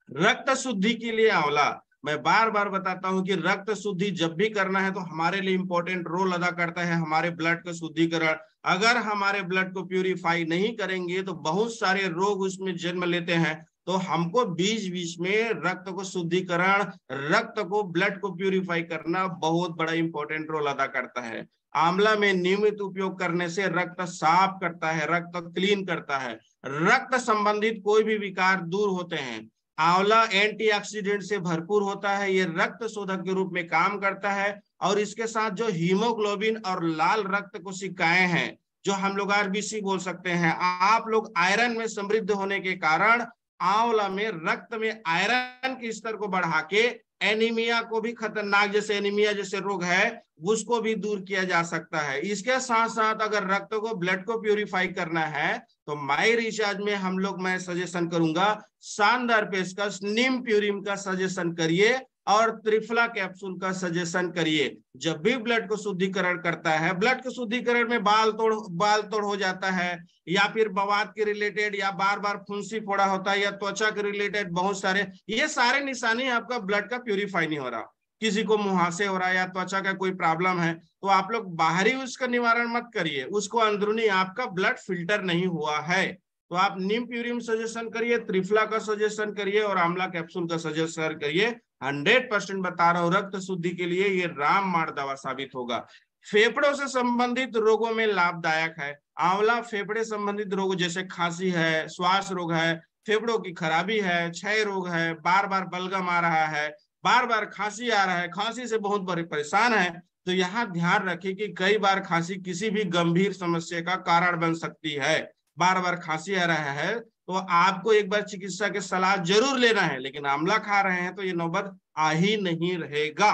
Speaker 1: रक्त शुद्धि के लिए आंवला, मैं बार बार बताता हूं कि रक्त शुद्धि जब भी करना है तो हमारे लिए इंपॉर्टेंट रोल अदा करता है हमारे ब्लड का शुद्धिकरण। अगर हमारे ब्लड को प्यूरिफाई नहीं करेंगे तो बहुत सारे रोग उसमें जन्म लेते हैं। तो हमको बीच बीच में रक्त को शुद्धिकरण, रक्त को, ब्लड को प्यूरिफाई करना बहुत बड़ा इंपॉर्टेंट रोल अदा करता है। आंवला में नियमित उपयोग करने से रक्त साफ करता है, रक्त क्लीन करता है, रक्त संबंधित कोई भी विकार दूर होते हैं। आंवला एंटीऑक्सीडेंट से भरपूर होता है, ये रक्त शोधक के रूप में काम करता है, और इसके साथ जो हीमोग्लोबिन और लाल रक्त कोशिकाएं हैं, जो हम लोग आरबीसी बोल सकते हैं, आप लोग आयरन में समृद्ध होने के कारण आंवला में रक्त में आयरन के स्तर को बढ़ा के एनीमिया को भी, खतरनाक जैसे एनीमिया जैसे रोग है उसको भी दूर किया जा सकता है। इसके साथ साथ अगर रक्त को, ब्लड को प्यूरिफाई करना है तो माय रिचार्ज में हम लोग, मैं सजेशन करूंगा शानदार पेशकश नीम प्यूरिम का सजेशन करिए और त्रिफला कैप्सूल का सजेशन करिए। जब भी ब्लड को शुद्धिकरण करता है, ब्लड के शुद्धिकरण में बाल तोड़ हो जाता है, या फिर बवात के रिलेटेड, या बार बार फुंसी फोड़ा होता है, या त्वचा के रिलेटेड बहुत सारे, ये सारे निशानी आपका ब्लड का प्यूरिफाई नहीं हो रहा। किसी को मुहासे हो रहा है या त्वचा का कोई प्रॉब्लम है तो आप लोग बाहरी उसका निवारण मत करिए, उसको अंदरूनी आपका ब्लड फिल्टर नहीं हुआ है तो आप नीम प्यूरिम सजेशन करिए, त्रिफला का सजेशन करिए और आंवला कैप्सूल का सजेशन करिए। 100% बता रहा हूं, रक्त शुद्धि के लिए ये रामबाण दवा साबित होगा। फेफड़ों से संबंधित रोगों में लाभदायक है आंवला। फेफड़े संबंधित रोग जैसे खांसी है, श्वास रोग है, फेफड़ों की खराबी है, क्षय रोग है, बार बार बलगम आ रहा है, बार बार खांसी आ रहा है, खांसी से बहुत बड़े परेशान है, तो यहाँ ध्यान रखें कि कई बार खांसी किसी भी गंभीर समस्या का कारण बन सकती है। बार बार खांसी आ रहा है तो आपको एक बार चिकित्सा की सलाह जरूर लेना है, लेकिन आंवला खा रहे हैं तो ये नौबत आ ही नहीं रहेगा।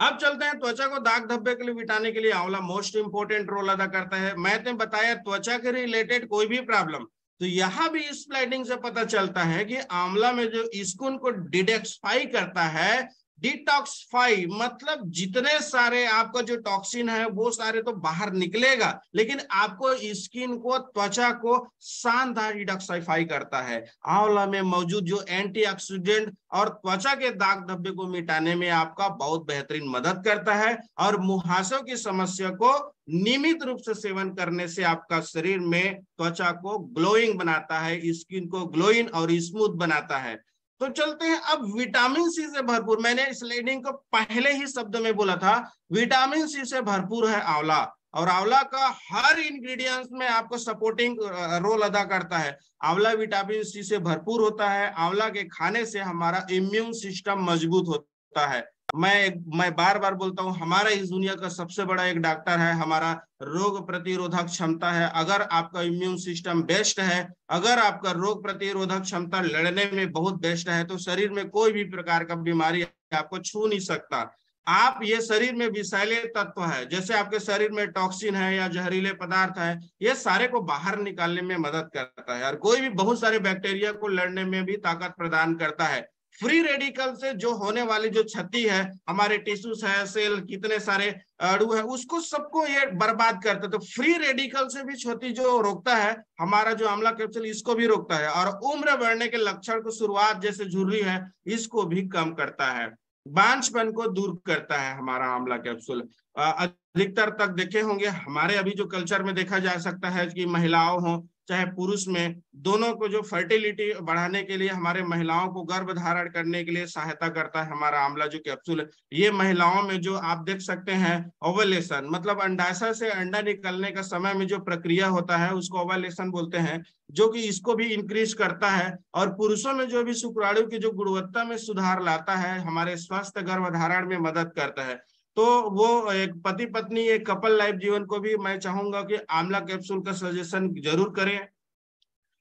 Speaker 1: अब चलते हैं त्वचा को दाग धब्बे के लिए मिटाने के लिए आंवला मोस्ट इंपोर्टेंट रोल अदा करता है। मैंने बताया त्वचा के रिलेटेड कोई भी प्रॉब्लम, तो यहाँ भी इस स्लाइडिंग से पता चलता है कि आंवला में जो स्किन को डिडेक्सफाई करता है, डिटॉक्सिफाई मतलब जितने सारे आपका जो टॉक्सिन है वो सारे तो बाहर निकलेगा, लेकिन आपको स्किन को, त्वचा को शानदार डिटॉक्सिफाई करता है। आंवला में मौजूद जो एंटीऑक्सीडेंट और त्वचा के दाग धब्बे को मिटाने में आपका बहुत बेहतरीन मदद करता है, और मुहासों की समस्या को नियमित रूप से सेवन करने से आपका शरीर में त्वचा को ग्लोइंग बनाता है, स्किन को ग्लोइंग और स्मूथ बनाता है। तो चलते हैं अब विटामिन सी से भरपूर, मैंने स्लाइडिंग को पहले ही शब्द में बोला था, विटामिन सी से भरपूर है आंवला, और आंवला का हर इंग्रेडिएंट्स में आपको सपोर्टिंग रोल अदा करता है। आंवला विटामिन सी से भरपूर होता है। आंवला के खाने से हमारा इम्यून सिस्टम मजबूत होता है। मैं बार बार बोलता हूँ, हमारा इस दुनिया का सबसे बड़ा एक डॉक्टर है हमारा रोग प्रतिरोधक क्षमता है। अगर आपका इम्यून सिस्टम बेस्ट है, अगर आपका रोग प्रतिरोधक क्षमता लड़ने में बहुत बेस्ट है, तो शरीर में कोई भी प्रकार का बीमारी आपको छू नहीं सकता। आप ये शरीर में विषैले तत्व है, जैसे आपके शरीर में टॉक्सिन है या जहरीले पदार्थ है, ये सारे को बाहर निकालने में मदद करता है, और कोई भी बहुत सारे बैक्टीरिया को लड़ने में भी ताकत प्रदान करता है। फ्री रेडिकल से जो होने वाली जो क्षति है, हमारे टिश्यूज है, सेल, कितने सारे अणु है, उसको सबको ये बर्बाद करता है। तो फ्री रेडिकल से भी क्षति जो रोकता है, हमारा जो आंवला कैप्सूल इसको भी रोकता है, और उम्र बढ़ने के लक्षण को शुरुआत जैसे झुर्री है इसको भी कम करता है, बांझपन को दूर करता है हमारा आंवला कैप्सूल। अधिकतर तक देखे होंगे हमारे अभी जो कल्चर में देखा जा सकता है कि महिलाओं हो चाहे पुरुष में, दोनों को जो फर्टिलिटी बढ़ाने के लिए, हमारे महिलाओं को गर्भ धारण करने के लिए सहायता करता है हमारा आंवला जो कैप्सूल है। ये महिलाओं में जो आप देख सकते हैं ओवुलेशन, मतलब अंडाशय से अंडा निकलने का समय में जो प्रक्रिया होता है उसको ओवुलेशन बोलते हैं, जो कि इसको भी इंक्रीज करता है। और पुरुषों में जो भी शुक्राणु की जो गुणवत्ता में सुधार लाता है, हमारे स्वस्थ गर्भधारण में मदद करता है। तो वो एक पति पत्नी, एक कपल लाइफ जीवन को भी मैं चाहूंगा कि आंवला कैप्सूल का सजेशन जरूर करें।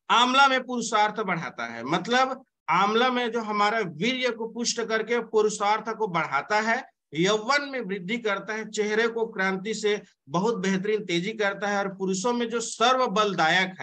Speaker 1: आंवला में पुरुषार्थ बढ़ाता है, मतलब आंवला में जो हमारा वीर्य को पुष्ट करके पुरुषार्थ को बढ़ाता है, यौवन में वृद्धि करता है, चेहरे को क्रांति से बहुत बेहतरीन तेजी करता है। और पुरुषों में जो सर्वबलदायक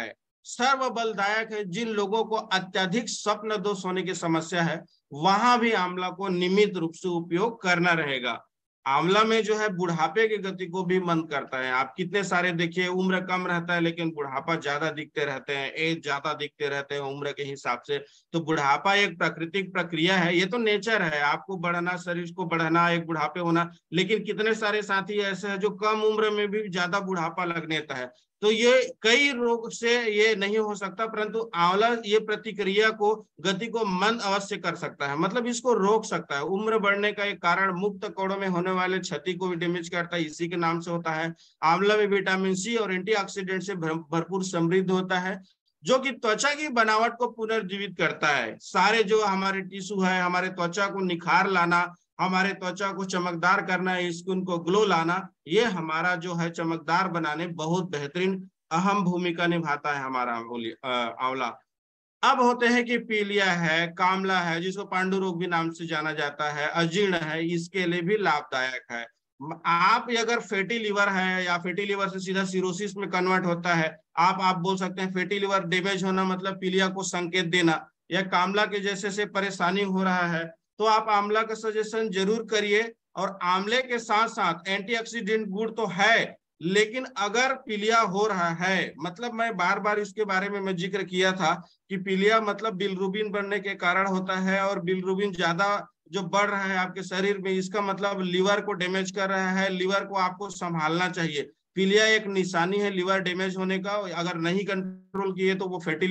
Speaker 1: है, जिन लोगों को अत्यधिक स्वप्न दोष होने की समस्या है, वहां भी आंवला को नियमित रूप से उपयोग करना रहेगा। आंवला में जो है बुढ़ापे की गति को भी मंद करता है। आप कितने सारे देखिए, उम्र कम रहता है लेकिन बुढ़ापा ज्यादा दिखते रहते हैं, एज ज्यादा दिखते रहते हैं उम्र के हिसाब से। तो बुढ़ापा एक प्राकृतिक प्रक्रिया है, ये तो नेचर है, आपको बढ़ना, शरीर को बढ़ना, एक बुढ़ापे होना। लेकिन कितने सारे साथी ऐसे हैं जो कम उम्र में भी ज्यादा बुढ़ापा लगने लगता है। तो ये कई रोग से ये नहीं हो सकता, परंतु आंवला ये प्रतिक्रिया को, गति को मंद अवश्य कर सकता है, मतलब इसको रोक सकता है। उम्र बढ़ने का एक कारण मुक्त कोड़ों में होने वाले क्षति को भी डैमेज करता है, इसी के नाम से होता है। आंवला में विटामिन सी और एंटीऑक्सीडेंट से भरपूर समृद्ध होता है, जो कि त्वचा की बनावट को पुनर्जीवित करता है। सारे जो हमारे टिश्यू है, हमारे त्वचा को निखार लाना, हमारे त्वचा को चमकदार करना, स्किन को ग्लो लाना, ये हमारा जो है चमकदार बनाने बहुत बेहतरीन अहम भूमिका निभाता है हमारा आंवला। अब होते हैं कि पीलिया है, कामला है, जिसको पांडु रोग भी नाम से जाना जाता है, अजीर्ण है, इसके लिए भी लाभदायक है। आप अगर फैटी लिवर है या फैटी लिवर से सीधा सिरोसिस में कन्वर्ट होता है, आप बोल सकते हैं फैटी लिवर डैमेज होना मतलब पीलिया को संकेत देना, या कामला के जैसे से परेशानी हो रहा है, तो आप आंवला का सजेशन जरूर करिए। और आंवले के साथ साथ एंटीऑक्सीडेंट गुण तो है, लेकिन अगर पीलिया हो रहा है, मतलब मैं बार बार इसके बारे में मैं जिक्र किया था कि पीलिया मतलब बिलिरुबिन बढ़ने के कारण होता है, और बिलिरुबिन ज्यादा जो बढ़ रहा है आपके शरीर में, इसका मतलब लिवर को डैमेज कर रहा है, लिवर को आपको संभालना चाहिए। पीलिया एक निशानी है लिवर डैमेज होने का, अगर नहीं कंट्रोल किए तो वो फैटी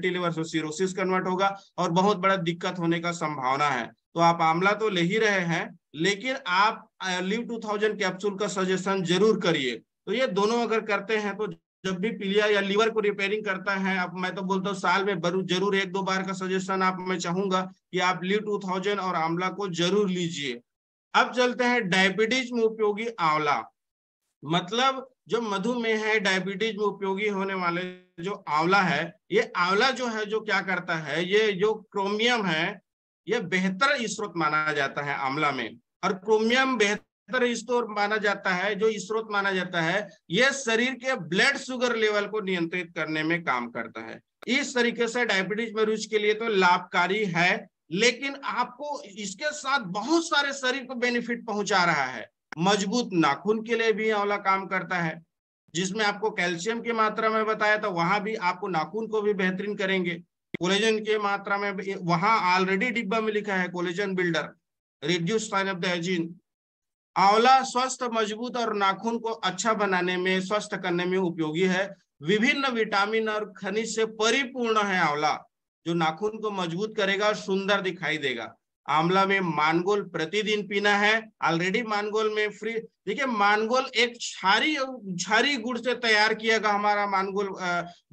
Speaker 1: लिवर से सिरोसिस कन्वर्ट होगा और बहुत बड़ा दिक्कत होने का संभावना है। तो आप आंवला तो ले ही रहे हैं, लेकिन आप लिव 2000 कैप्सूल का सजेशन जरूर करिए। तो ये दोनों अगर करते हैं तो जब भी पीलिया या लीवर को रिपेयरिंग करता है, अब मैं तो बोलता हूँ साल में जरूर 1-2 बार का सजेशन आप, मैं चाहूंगा कि आप लिव 2000 और आंवला को जरूर लीजिए। अब चलते हैं डायबिटीज में उपयोगी आंवला, मतलब जो मधुमेह है, डायबिटीज में उपयोगी होने वाले जो आंवला है, ये आंवला जो है जो क्या करता है, ये जो क्रोमियम है, ये बेहतर स्रोत माना जाता है आंवला में। और क्रोमियम बेहतर स्रोत माना जाता है, जो स्रोत माना जाता है, ये शरीर के ब्लड शुगर लेवल को नियंत्रित करने में काम करता है। इस तरीके से डायबिटीज में रुचि के लिए तो लाभकारी है, लेकिन आपको इसके साथ बहुत सारे शरीर को बेनिफिट पहुंचा रहा है। मजबूत नाखून के लिए भी आंवला काम करता है, जिसमें आपको कैल्शियम की मात्रा में बताया था, वहां भी आपको नाखून को भी बेहतरीन करेंगे। कोलेजन की मात्रा में वहां ऑलरेडी डिब्बा में लिखा है collagen builder, reduce sign of the ageing. आंवला स्वस्थ, मजबूत और नाखून को अच्छा बनाने में, स्वस्थ करने में उपयोगी है। विभिन्न विटामिन और खनिज से परिपूर्ण है आंवला, जो नाखून को मजबूत करेगा और सुंदर दिखाई देगा। आंवला में मानगोल प्रतिदिन पीना है। ऑलरेडी मानगोल में फ्री, देखिए मानगोल एक क्षारी गुड़ से तैयार किया गया हमारा मानगोल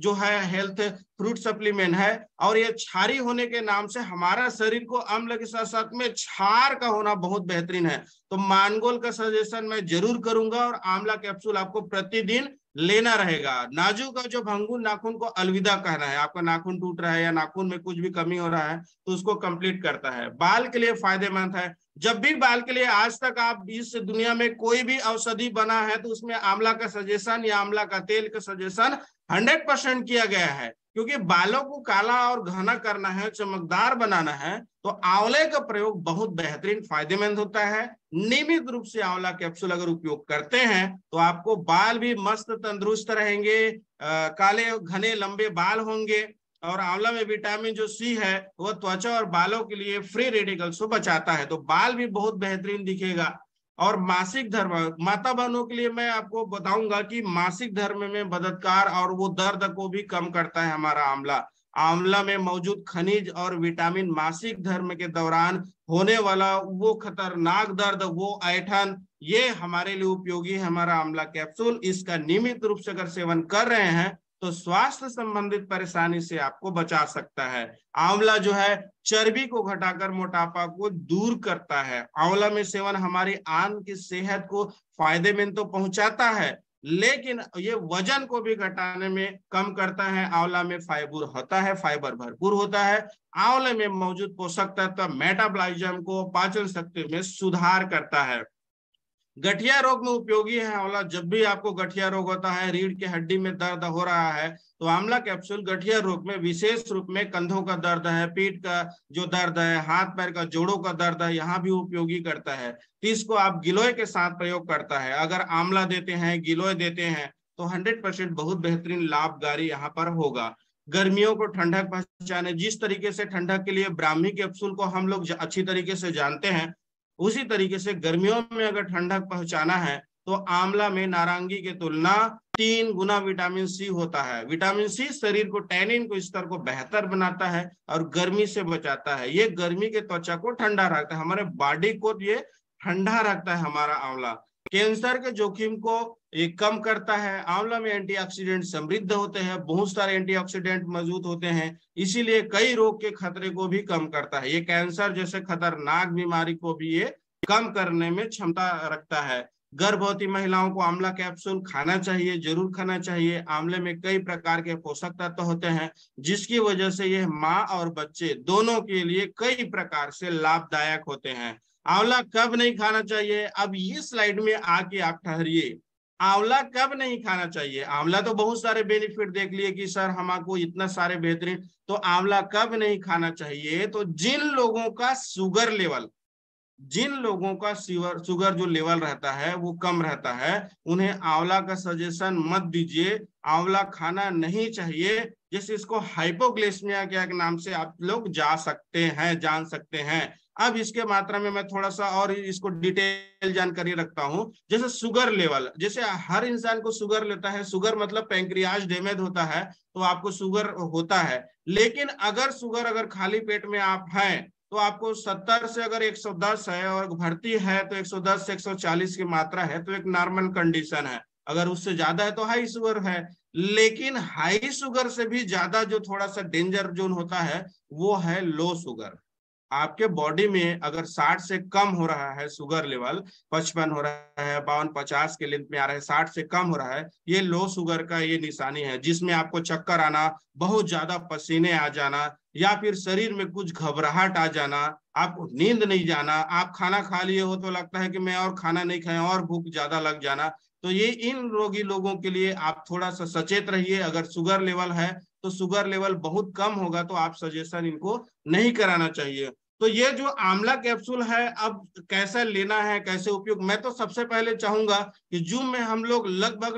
Speaker 1: जो है हेल्थ फ्रूट सप्लीमेंट है, और ये क्षारी होने के नाम से हमारा शरीर को अम्ल के साथ साथ में क्षार का होना बहुत बेहतरीन है। तो मानगोल का सजेशन मैं जरूर करूंगा, और आंवला कैप्सूल आपको प्रतिदिन लेना रहेगा। नाजुक का जो भंगुर नाखून को अलविदा कहना है, आपका नाखून टूट रहा है या नाखून में कुछ भी कमी हो रहा है तो उसको कंप्लीट करता है। बाल के लिए फायदेमंद है। जब भी बाल के लिए आज तक आप इस दुनिया में कोई भी औषधि बना है तो उसमें आंवला का सजेशन या आंवला का तेल का सजेशन 100% किया गया है, क्योंकि बालों को काला और घना करना है, चमकदार बनाना है, तो आंवले का प्रयोग बहुत बेहतरीन फायदेमंद होता है। नियमित रूप से आंवला कैप्सूल अगर उपयोग करते हैं तो आपको बाल भी मस्त तंदुरुस्त रहेंगे, काले घने लंबे बाल होंगे। और आंवला में विटामिन जो सी है वह त्वचा और बालों के लिए फ्री रेडिकल्स को बचाता है, तो बाल भी बहुत बेहतरीन दिखेगा। और मासिक धर्म, माता बहनों के लिए मैं आपको बताऊंगा कि मासिक धर्म में बलात्कार और वो दर्द को भी कम करता है हमारा आंवला। आंवला में मौजूद खनिज और विटामिन मासिक धर्म के दौरान होने वाला वो खतरनाक दर्द, वो ऐंठन, ये हमारे लिए उपयोगी है हमारा आंवला कैप्सूल। इसका नियमित रूप से अगर सेवन कर रहे हैं तो स्वास्थ्य संबंधित परेशानी से आपको बचा सकता है। आंवला जो है चर्बी को घटाकर मोटापा को दूर करता है। आंवला में सेवन हमारी आंत की सेहत को फायदे में तो पहुंचाता है, लेकिन ये वजन को भी घटाने में कम करता है। आंवला में फाइबर होता है, फाइबर भरपूर होता है। आंवले में मौजूद पोषक तत्व मेटाबॉलिज्म को, पाचन शक्ति में सुधार करता है। गठिया रोग में उपयोगी है आंवला। जब भी आपको गठिया रोग होता है, रीढ़ की हड्डी में दर्द हो रहा है, तो आंवला कैप्सूल गठिया रोग में, विशेष रूप में कंधों का दर्द है, पीठ का जो दर्द है, हाथ पैर का जोड़ों का दर्द है, यहाँ भी उपयोगी करता है। तो इसको आप गिलोय के साथ प्रयोग करता है। अगर आंवला देते हैं, गिलोय देते हैं तो 100% बहुत बेहतरीन लाभकारी यहाँ पर होगा। गर्मियों को ठंडक पहुंचाने, जिस तरीके से ठंडक के लिए ब्राह्मी कैप्सूल को हम लोग अच्छी तरीके से जानते हैं, उसी तरीके से गर्मियों में अगर ठंडक पहुंचाना है तो आंवला में नारंगी की तुलना 3 गुना विटामिन सी होता है। विटामिन सी शरीर को टैनिन को स्तर को बेहतर बनाता है और गर्मी से बचाता है। ये गर्मी के त्वचा को ठंडा रखता है, हमारे बॉडी को ये ठंडा रखता है हमारा आंवला। कैंसर के जोखिम को ये कम करता है। आंवला में एंटीऑक्सीडेंट समृद्ध होते हैं, बहुत सारे एंटीऑक्सीडेंट मौजूद होते हैं, इसीलिए कई रोग के खतरे को भी कम करता है। ये कैंसर जैसे खतरनाक बीमारी को भी ये कम करने में क्षमता रखता है। गर्भवती महिलाओं को आंवला कैप्सूल खाना चाहिए, जरूर खाना चाहिए। आंवले में कई प्रकार के पोषक तत्व होते हैं, जिसकी वजह से यह माँ और बच्चे दोनों के लिए कई प्रकार से लाभदायक होते हैं। आंवला कब नहीं खाना चाहिए, अब ये स्लाइड में आके आप ठहरिए। आंवला कब नहीं खाना चाहिए? आंवला तो बहुत सारे बेनिफिट देख लिए कि सर हमको इतना सारे बेहतरीन, तो आंवला कब नहीं खाना चाहिए? तो जिन लोगों का शुगर लेवल, जिन लोगों का शुगर जो लेवल रहता है वो कम रहता है, उन्हें आंवला का सजेशन मत दीजिए। आंवला खाना नहीं चाहिए। जैसे इसको हाइपोग्लाइसेमिया के नाम से आप लोग जान सकते हैं। अब इसके मात्रा में मैं थोड़ा सा और इसको डिटेल जानकारी रखता हूँ। जैसे शुगर लेवल, जैसे हर इंसान को शुगर लेता है, शुगर मतलब पैंक्रियाज डैमेज होता है तो आपको शुगर होता है। लेकिन अगर खाली पेट में आप हैं तो आपको 70 से अगर 110 है और भर्ती है तो 110 से 140 की मात्रा है तो एक नॉर्मल कंडीशन है। अगर उससे ज्यादा है तो हाई शुगर है। लेकिन हाई शुगर से भी ज्यादा जो थोड़ा सा डेंजर जोन होता है वो है लो शुगर। आपके बॉडी में अगर 60 से कम हो रहा है शुगर लेवल, 55 हो रहा है, 52-50 के लेंथ में आ रहा है, 60 से कम हो रहा है, ये लो शुगर का ये निशानी है, जिसमें आपको चक्कर आना, बहुत ज्यादा पसीने आ जाना, या फिर शरीर में कुछ घबराहट आ जाना, आपको नींद नहीं जाना, आप खाना खा लिए हो तो लगता है कि मैं और खाना नहीं खाया और भूख ज्यादा लग जाना। तो ये इन रोगी लोगों के लिए आप थोड़ा सा सचेत रहिए। अगर शुगर लेवल है तो शुगर लेवल बहुत कम होगा तो आप सजेशन इनको नहीं कराना चाहिए। तो ये जो आंवला कैप्सूल है अब कैसे लेना है, कैसे उपयोग, मैं तो सबसे पहले चाहूंगा कि जूम में हम लोग लगभग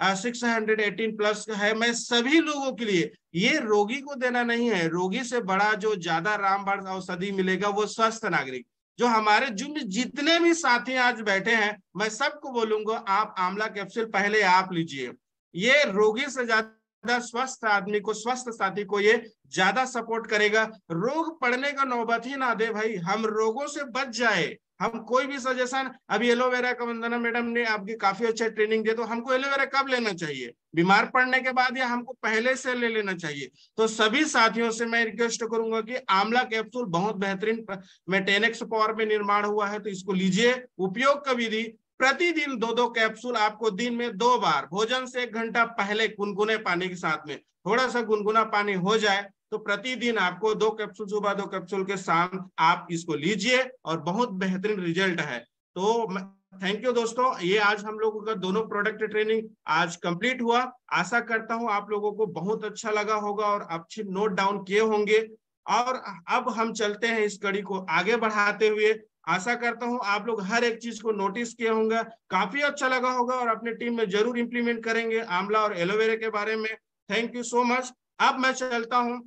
Speaker 1: 618 प्लस है, मैं सभी लोगों के लिए, ये रोगी को देना नहीं है, रोगी से बड़ा जो ज्यादा रामबाण औषधि मिलेगा वो स्वस्थ नागरिक। जो हमारे जूम में जितने भी साथी आज बैठे हैं, मैं सबको बोलूंगा आप आंवला कैप्सूल पहले आप लीजिए। ये रोगी से ज्यादा स्वस्थ आदमी को, स्वस्थ साथी को ये ज्यादा सपोर्ट करेगा। रोग पड़ने का नौबत ही ना दे भाई, हम रोगों से बच जाए। हम कोई भी सजेशन, अभी एलोवेरा का वंदना मैडम ने आपकी काफी अच्छा ट्रेनिंग दिया, तो हमको एलोवेरा कब लेना चाहिए, बीमार पड़ने के बाद या हमको पहले से ले लेना चाहिए? तो सभी साथियों से मैं रिक्वेस्ट करूंगा कि आंवला कैप्सूल बहुत बेहतरीन में 10x पावर में निर्माण हुआ है, तो इसको लीजिए। उपयोग का विधि, प्रतिदिन 2-2 कैप्सूल आपको दिन में 2 बार, भोजन से 1 घंटा पहले गुनगुने पानी के साथ में, थोड़ा सा गुनगुना पानी हो जाए तो प्रतिदिन आपको 2 कैप्सूल सुबह, 2 कैप्सूल के शाम आप इसको लीजिए और बहुत बेहतरीन रिजल्ट है। तो थैंक यू दोस्तों, ये आज हम लोगों का दोनों प्रोडक्ट ट्रेनिंग आज कंप्लीट हुआ। आशा करता हूं आप लोगों को बहुत अच्छा लगा होगा और अच्छे नोट डाउन किए होंगे। और अब हम चलते हैं इस कड़ी को आगे बढ़ाते हुए। आशा करता हूं आप लोग हर एक चीज को नोटिस किए होंगे, काफी अच्छा लगा होगा और अपने टीम में जरूर इंप्लीमेंट करेंगे आंवला और एलोवेरा के बारे में। Thank you so much. अब मैं चलता हूं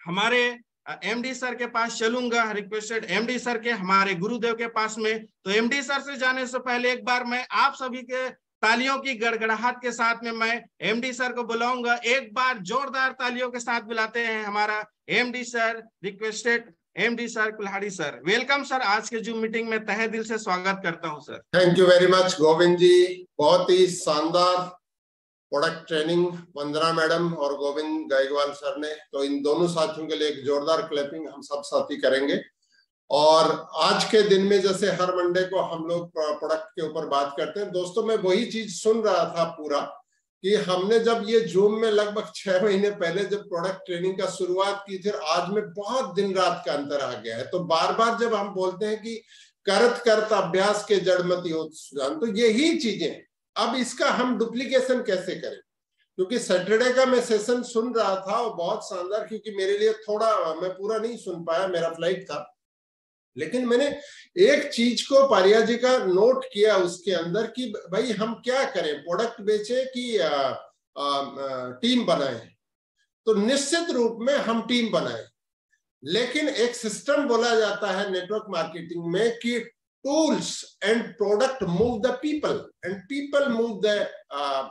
Speaker 1: हमारे एमडी सर के पास चलूंगा, रिक्वेस्टेड एमडी सर के, हमारे गुरुदेव के पास में। तो एमडी सर से जाने से पहले एक बार मैं आप सभी के तालियों की गड़गड़ाहट के साथ में मैं एमडी सर को बुलाऊंगा। एक बार जोरदार तालियों के साथ बुलाते हैं हमारा MD sir, requested MD sir कुल्हाड़ी सर। वेलकम सर, आज के जूम मीटिंग में तहे दिल से स्वागत करता हूं sir.
Speaker 3: Thank you very much Govind ji, बहुत ही शानदार प्रोडक्ट ट्रेनिंग वंदना मैडम और गोविंद गायकवाल सर ने, तो इन दोनों साथियों के लिए एक जोरदार क्लैपिंग हम सब साथी करेंगे। और आज के दिन में जैसे हर मंडे को हम लोग प्रोडक्ट के ऊपर बात करते हैं, दोस्तों मैं वही चीज सुन रहा था पूरा कि हमने जब ये जूम में लगभग 6 महीने पहले जब प्रोडक्ट ट्रेनिंग का शुरुआत की थी, आज में बहुत दिन रात का अंतर आ गया है। तो बार बार जब हम बोलते हैं कि करत करत अभ्यास के जड़मति हो सुजान, तो यही चीजें अब इसका हम डुप्लीकेशन कैसे करें, क्योंकि सैटरडे का मैं सेशन सुन रहा था और बहुत शानदार, क्योंकि मेरे लिए थोड़ा, मैं पूरा नहीं सुन पाया, मेरा फ्लाइट था, लेकिन मैंने एक चीज को पारिया जी का नोट किया उसके अंदर कि भाई हम क्या करें, प्रोडक्ट बेचे कि टीम बनाए। तो निश्चित रूप में हम टीम बनाए, लेकिन एक सिस्टम बोला जाता है नेटवर्क मार्केटिंग में कि tools and product move the people and people move the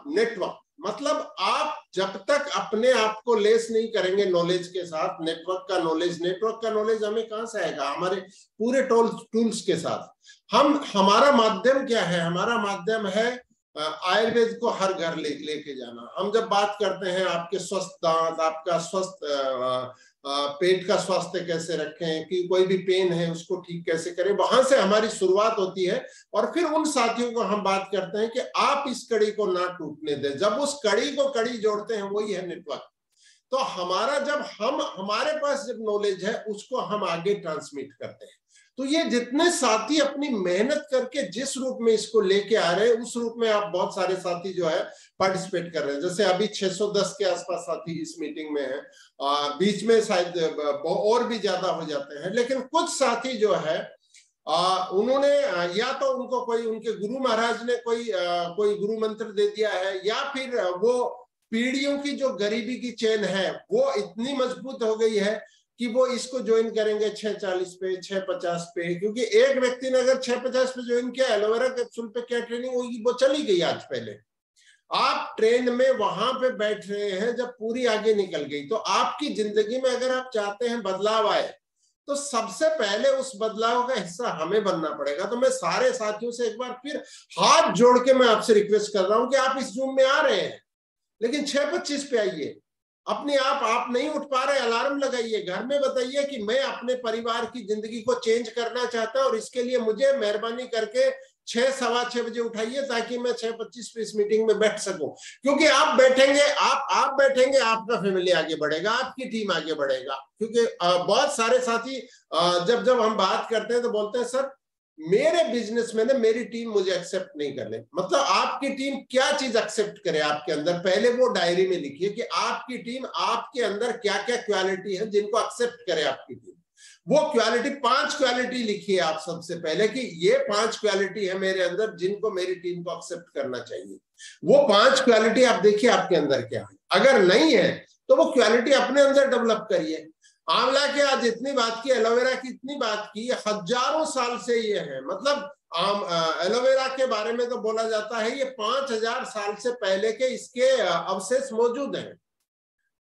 Speaker 3: network। मतलब आप जब तक अपने आप को लेस नहीं करेंगे नॉलेज के साथ, नेटवर्क का नॉलेज हमें कहां से आएगा, हमारे पूरे टूल्स के साथ। हमारा माध्यम क्या है, हमारा माध्यम है आयुर्वेद को हर घर लेके जाना। हम जब बात करते हैं आपके स्वस्थ दांत, आपका स्वस्थ पेट का स्वास्थ्य कैसे रखें, कि कोई भी पेन है उसको ठीक कैसे करें, वहां से हमारी शुरुआत होती है। और फिर उन साथियों को हम बात करते हैं कि आप इस कड़ी को ना टूटने दें। जब उस कड़ी को कड़ी जोड़ते हैं, वही है नेटवर्क। तो हमारा जब हमारे पास जब नॉलेज है उसको हम आगे ट्रांसमिट करते हैं। तो ये जितने साथी अपनी मेहनत करके जिस रूप में इसको लेके आ रहे हैं, उस रूप में आप बहुत सारे साथी जो है पार्टिसिपेट कर रहे हैं। जैसे अभी 610 के आसपास साथी इस मीटिंग में हैं, बीच में शायद और भी ज्यादा हो जाते हैं, लेकिन कुछ साथी जो है उन्होंने या तो उनको कोई उनके गुरु महाराज ने कोई गुरु मंत्र दे दिया है, या फिर वो पीढ़ियों की जो गरीबी की चेन है वो इतनी मजबूत हो गई है कि वो इसको ज्वाइन करेंगे 640 पे, 650 पे। क्योंकि एक व्यक्ति ने अगर 650 पे ज्वाइन किया, एलोवेरा कैप्सूल पे क्या ट्रेनिंग होगी, वो चली गई आज पहले। आप ट्रेन में वहां पे बैठ रहे हैं जब पूरी आगे निकल गई। तो आपकी जिंदगी में अगर आप चाहते हैं बदलाव आए, तो सबसे पहले उस बदलाव का हिस्सा हमें बनना पड़ेगा। तो मैं सारे साथियों से एक बार फिर हाथ जोड़ के मैं आपसे रिक्वेस्ट कर रहा हूं कि आप इस जूम में आ रहे हैं, लेकिन 6:25 पे आइए। अपने आप नहीं उठ पा रहे, अलार्म लगाइए, घर में बताइए कि मैं अपने परिवार की जिंदगी को चेंज करना चाहता हूं और इसके लिए मुझे मेहरबानी करके 6, सवा 6 बजे उठाइए, ताकि मैं 6:25 पे इस मीटिंग में बैठ सकूं। क्योंकि आप बैठेंगे, आप बैठेंगे, आपका फैमिली आगे बढ़ेगा, आपकी टीम आगे बढ़ेगा। क्योंकि बहुत सारे साथी जब हम बात करते हैं तो बोलते हैं सर मेरे बिजनेस में ना मेरी टीम मुझे एक्सेप्ट नहीं कर ले। मतलब आपकी टीम क्या चीज एक्सेप्ट करे आपके अंदर, पहले वो डायरी में लिखिए कि आपकी टीम आपके अंदर क्या क्या क्वालिटी है जिनको एक्सेप्ट करे आपकी टीम। वो क्वालिटी, 5 क्वालिटी लिखिए आप सबसे पहले कि ये 5 क्वालिटी है मेरे अंदर जिनको मेरी टीम को एक्सेप्ट करना चाहिए। वो 5 क्वालिटी आप देखिए आपके अंदर क्या है। अगर नहीं है तो वो क्वालिटी अपने अंदर डेवलप करिए। आंवला की आज इतनी बात की, एलोवेरा की इतनी बात की, हजारों साल से ये है। मतलब एलोवेरा के बारे में तो बोला जाता है ये 5000 साल से पहले के इसके अवशेष मौजूद हैं।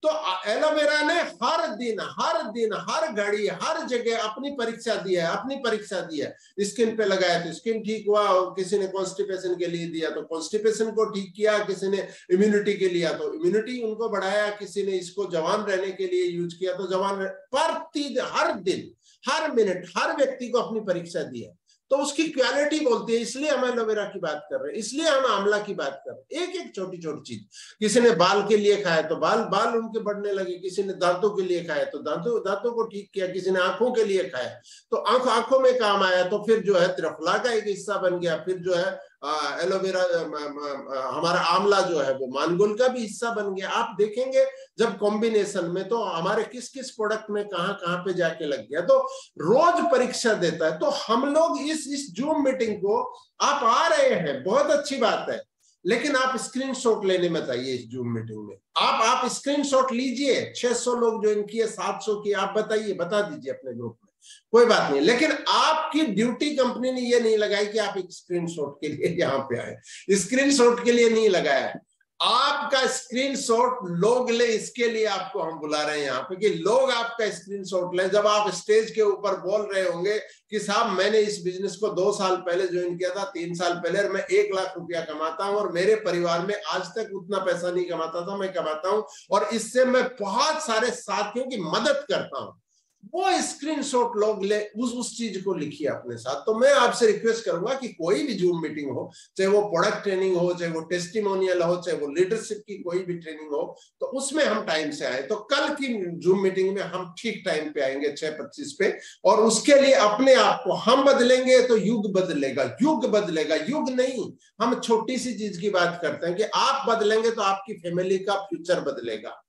Speaker 3: तो एलोवेरा ने हर दिन हर घड़ी हर जगह अपनी परीक्षा दी है, अपनी परीक्षा दी है। स्किन पे लगाया तो स्किन ठीक हुआ, किसी ने कॉन्स्टिपेशन के लिए दिया तो कॉन्स्टिपेशन को ठीक किया, किसी ने इम्यूनिटी के लिया तो इम्यूनिटी उनको बढ़ाया, किसी ने इसको जवान रहने के लिए यूज किया तो जवान। हर दिन हर मिनट हर व्यक्ति को अपनी परीक्षा दी है। तो उसकी क्वालिटी बोलती है, इसलिए हम एलोवेरा की बात कर रहे हैं, इसलिए हम आंवला की बात कर रहे हैं। एक एक छोटी छोटी चीज, किसी ने बाल के लिए खाया तो बाल उनके बढ़ने लगे, किसी ने दांतों के लिए खाया तो दांतों को ठीक किया, किसी ने आंखों के लिए खाया तो आंखों में काम आया, तो फिर जो है त्रिफला का एक हिस्सा बन गया। फिर जो है एलोवेरा हमारा आंवला जो है वो मानगुल का भी हिस्सा बन गया। आप देखेंगे जब कॉम्बिनेशन में तो हमारे किस किस प्रोडक्ट में कहां पे जाके लग गया। तो रोज परीक्षा देता है। तो हम लोग इस जूम मीटिंग को, आप आ रहे हैं बहुत अच्छी बात है, लेकिन आप स्क्रीनशॉट लेने मत आइए इस जूम मीटिंग में। आप स्क्रीनशॉट लीजिए। 600 लोग ज्वाइन किए, 700 की, आप बताइए, बता दीजिए अपने ग्रुप में, कोई बात नहीं। लेकिन आपकी ड्यूटी कंपनी ने ये नहीं लगाई कि आप एक स्क्रीनशॉट के लिए यहाँ पे आए, स्क्रीनशॉट के लिए नहीं लगाया है। आपका स्क्रीनशॉट लोग ले, इसके लिए आपको हम बुला रहे हैं यहाँ पे कि लोग आपका स्क्रीनशॉट लें। जब आप स्टेज के ऊपर बोल रहे होंगे कि साहब मैंने इस बिजनेस को 2 साल पहले ज्वाइन किया था, 3 साल पहले, और मैं 1 लाख रुपया कमाता हूं और मेरे परिवार में आज तक उतना पैसा नहीं कमाता था, मैं कमाता हूं और इससे मैं बहुत सारे साथियों की मदद करता हूं, वो स्क्रीनशॉट लोग ले, उस चीज को लिखिए अपने साथ। तो मैं आपसे रिक्वेस्ट करूंगा कि कोई भी जूम मीटिंग हो, चाहे वो प्रोडक्ट ट्रेनिंग हो, चाहे वो टेस्टिमोनियल हो, चाहे वो लीडरशिप की कोई भी ट्रेनिंग हो, तो उसमें हम टाइम से आए। तो कल की जूम मीटिंग में हम ठीक टाइम पे आएंगे 6:25 पे, और उसके लिए अपने आप को हम बदलेंगे तो युग बदलेगा। युग बदलेगा, युग नहीं। हम छोटी सी चीज की बात करते हैं कि आप बदलेंगे तो आपकी फैमिली का फ्यूचर बदलेगा।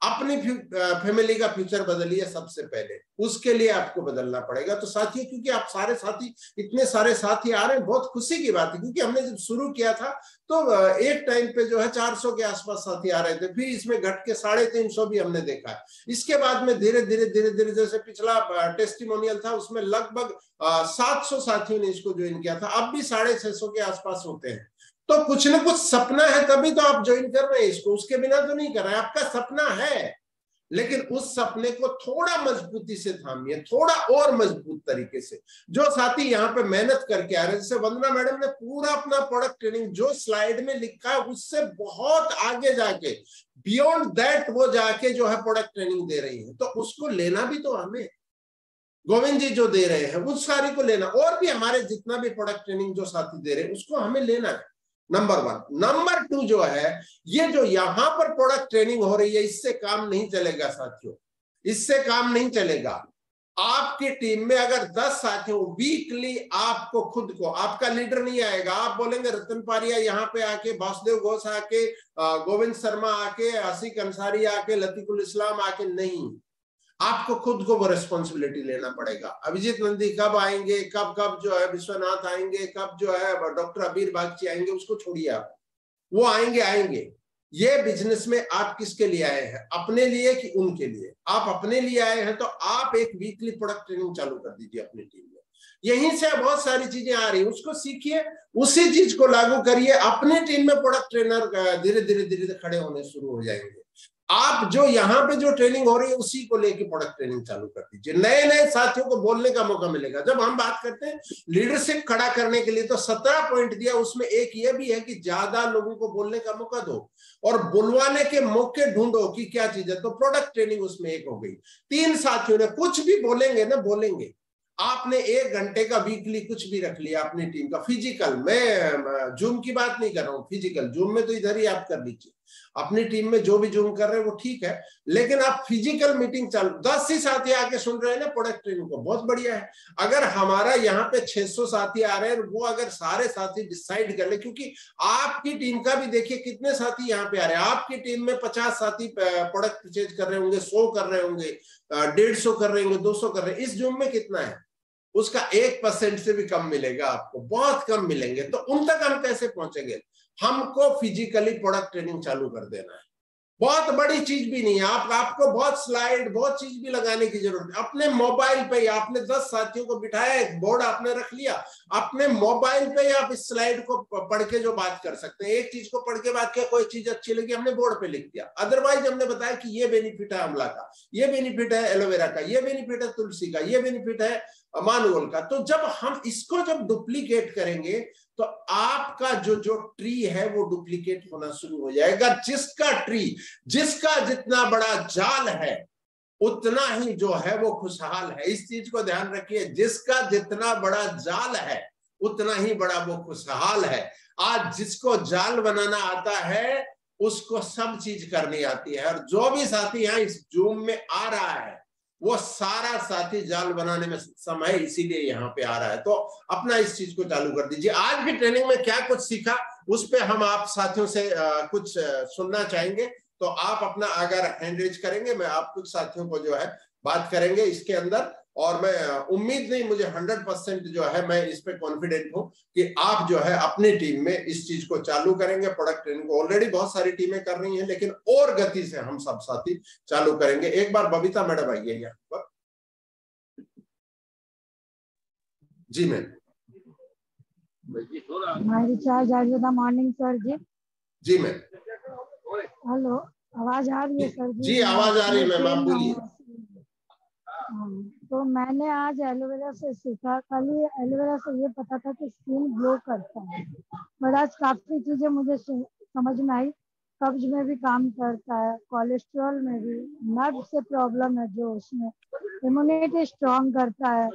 Speaker 3: अपनी फैमिली का फ्यूचर बदलिए सबसे पहले, उसके लिए आपको बदलना पड़ेगा। तो साथियों, क्योंकि आप सारे साथी, इतने सारे साथी आ रहे हैं, बहुत खुशी की बात है। क्योंकि हमने जब शुरू किया था तो एक टाइम पे जो है 400 के आसपास साथी आ रहे थे, फिर इसमें घट के 350 भी हमने देखा है। इसके बाद में धीरे धीरे जैसे पिछला टेस्टिमोनियल था उसमें लगभग 700 साथियों ने इसको ज्वाइन किया था, अब भी 650 के आसपास होते हैं। तो कुछ ना कुछ सपना है तभी तो आप ज्वाइन कर रहे हैं इसको, उसके बिना तो नहीं कर रहे हैं। आपका सपना है, लेकिन उस सपने को थोड़ा मजबूती से थामिए, थोड़ा और मजबूत तरीके से। जो साथी यहाँ पे मेहनत करके आ रहे हैं, जैसे वंदना मैडम ने पूरा अपना प्रोडक्ट ट्रेनिंग जो स्लाइड में लिखा है उससे बहुत आगे जाके, बियॉन्ड दैट वो जाके जो है प्रोडक्ट ट्रेनिंग दे रही है, तो उसको लेना भी तो हमें। गोविंद जी जो दे रहे हैं उस सारी को लेना, और भी हमारे जितना भी प्रोडक्ट ट्रेनिंग जो साथी दे रहे हैं उसको हमें लेना है। नंबर 1। नंबर 2 जो है, ये जो यहां पर प्रोडक्ट ट्रेनिंग हो रही है, इससे काम नहीं चलेगा साथियों, इससे काम नहीं चलेगा। आपकी टीम में अगर 10 साथियों, वीकली आपको खुद को, आपका लीडर नहीं आएगा, आप बोलेंगे रतन पारिया यहाँ पे आके, वासुदेव घोष आके, गोविंद शर्मा आके, आसिक अंसारी आके, लतीफुल इस्लाम आके, नहीं, आपको खुद को वो रिस्पॉन्सिबिलिटी लेना पड़ेगा। अभिजीत नंदी कब आएंगे, कब जो है विश्वनाथ आएंगे, कब जो है डॉक्टर अबीर बागची आएंगे, उसको छोड़िए आप, वो आएंगे। ये बिजनेस में आप किसके लिए आए हैं, अपने लिए कि उनके लिए? आप अपने लिए आए हैं तो आप एक वीकली प्रोडक्ट ट्रेनिंग चालू कर दीजिए अपनी टीम में। यहीं से बहुत सारी चीजें आ रही, उसको सीखिए, उसी चीज को लागू करिए। अपनी टीम में प्रोडक्ट ट्रेनर धीरे धीरे खड़े होने शुरू हो जाएंगे। आप जो यहाँ पे जो ट्रेनिंग हो रही है उसी को लेके प्रोडक्ट ट्रेनिंग चालू कर दीजिए। नए नए साथियों को बोलने का मौका मिलेगा। जब हम बात करते हैं लीडरशिप खड़ा करने के लिए तो 17 पॉइंट दिया, उसमें एक ये भी है कि ज्यादा लोगों को बोलने का मौका दो और बुलवाने के मौके ढूंढो कि क्या चीज है। तो प्रोडक्ट ट्रेनिंग उसमें एक हो गई। 3 साथियों ने कुछ भी बोलेंगे ना, बोलेंगे, आपने 1 घंटे का वीकली कुछ भी रख लिया अपनी टीम का फिजिकल। मैं जूम की बात नहीं कर रहा हूँ, फिजिकल जूम में तो इधर ही आप कर लीजिए। अपनी टीम में जो भी जूम कर रहे हैं वो ठीक है, लेकिन आप फिजिकल मीटिंग चालू, 10 ही साथी आके सुन रहे हैं ना प्रोडक्ट ट्रेनिंग को, बहुत बढ़िया है। अगर हमारा यहाँ पे 600 साथी आ रहे हैं, वो अगर सारे साथी डिसाइड कर ले, क्योंकि आपकी टीम का भी देखिए कितने साथी यहाँ पे आ रहे हैं, आपकी टीम में 50 साथी प्रोडक्ट परचेज कर रहे होंगे, 100 कर रहे होंगे, 150 कर रहे होंगे, 200 कर रहे हैं, इस जूम में कितना है, उसका 1% से भी कम मिलेगा आपको, बहुत कम मिलेंगे। तो उन तक हम कैसे पहुंचेंगे? हमको फिजिकली प्रोडक्ट ट्रेनिंग चालू कर देना है, बहुत बड़ी चीज भी नहीं है। आपको बहुत स्लाइड, बहुत चीज भी लगाने की जरूरत है। अपने मोबाइल पे ही आपने 10 साथियों को बिठाया, एक बोर्ड आपने रख लिया, अपने मोबाइल पे ही आप इस स्लाइड को पढ़ के जो बात कर सकते हैं, एक चीज को पढ़ के बात किया, कोई चीज अच्छी लगी हमने बोर्ड पे लिख दिया। अदरवाइज हमने बताया कि ये बेनिफिट है आंवला का, ये बेनिफिट है एलोवेरा का, ये बेनिफिट है तुलसी का, ये बेनिफिट है मानुअल का। तो जब हम इसको जब डुप्लीकेट करेंगे तो आपका जो ट्री है वो डुप्लीकेट होना शुरू हो जाएगा। जिसका जितना बड़ा जाल है उतना ही जो है वो खुशहाल है। इस चीज को ध्यान रखिए, जिसका जितना बड़ा जाल है उतना ही बड़ा वो खुशहाल है। आज जिसको जाल बनाना आता है उसको सब चीज करनी आती है, और जो भी साथी यहाँ इस जूम में आ रहा है वो सारा साथी जाल बनाने में सक्षम है, इसीलिए यहाँ पे आ रहा है। तो अपना इस चीज को चालू कर दीजिए। आज की ट्रेनिंग में क्या कुछ सीखा उस पे हम आप साथियों से कुछ सुनना चाहेंगे, तो आप अपना अगर हैंड रेज करेंगे, मैं आप कुछ साथियों को जो है बात करेंगे इसके अंदर। और मैं उम्मीद नहीं, मुझे 100% जो है मैं इस पे कॉन्फिडेंट हूं कि आप जो है अपनी टीम में इस चीज को चालू करेंगे। प्रोडक्ट ट्रेनिंग को ऑलरेडी बहुत सारी टीमें कर रही हैं, लेकिन और गति से हम सब साथी चालू करेंगे। एक बार बबीता मैडम आइए यहाँ पर। जी मैम।
Speaker 4: मॉर्निंग सर जी।
Speaker 3: जी मैम।
Speaker 4: हेलो, आवाज आ रही है सर जी?
Speaker 3: जी आवाज आ रही है मैम, आप बोलिए।
Speaker 4: तो मैंने आज एलोवेरा से सीखा, खाली एलोवेरा से ये पता था कि स्किन ग्लो करता है, बट आज काफी चीजें मुझे समझ में आई। कब्ज में भी काम करता है, कोलेस्ट्रॉल में भी, नर्व से प्रॉब्लम है जो उसमें, इम्यूनिटी स्ट्रॉन्ग करता है,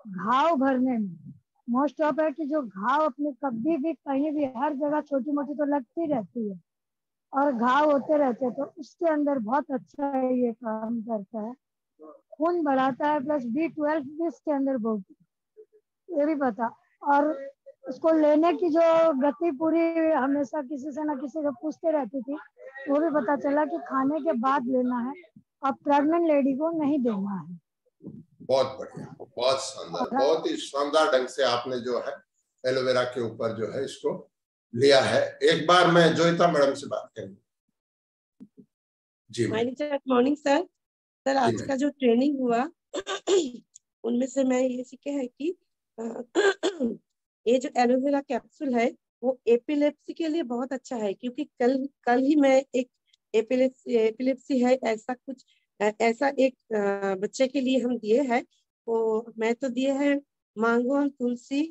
Speaker 4: घाव भरने में। मोस्ट ऑफ है कि जो घाव अपने कभी भी कहीं भी हर जगह छोटी मोटी तो लगती रहती है और घाव होते रहते हैं, तो उसके अंदर बहुत अच्छा ये काम करता है। खून बढ़ाता है, प्लस B12 भी इसके अंदर बहुत, ये भी पता। और उसको लेने की जो गति पूरी हमेशा किसी से ना किसी को पूछते रहती थी, वो भी पता चला कि खाने के बाद लेना है और प्रेग्नेंट लेडी को नहीं देना है।
Speaker 3: बहुत बढ़िया, बहुत शानदार, बहुत ही शानदार ढंग से आपने जो है एलोवेरा के ऊपर जो है इसको लिया है। एक बार मैं जोईता मैडम से बात करूंगी। जी
Speaker 5: मॉर्निंग सर। सर आज का जो ट्रेनिंग हुआ उनमें से मैं ये सीखे है कि ये जो एलोवेरा कैप्सूल है वो एपिलेप्सी के लिए बहुत अच्छा है, क्योंकि कल ही मैं एक एपिलेप्सी है ऐसा एक बच्चे के लिए हम दिए हैं। तो मैं तो दिए हैं मांगो तुलसी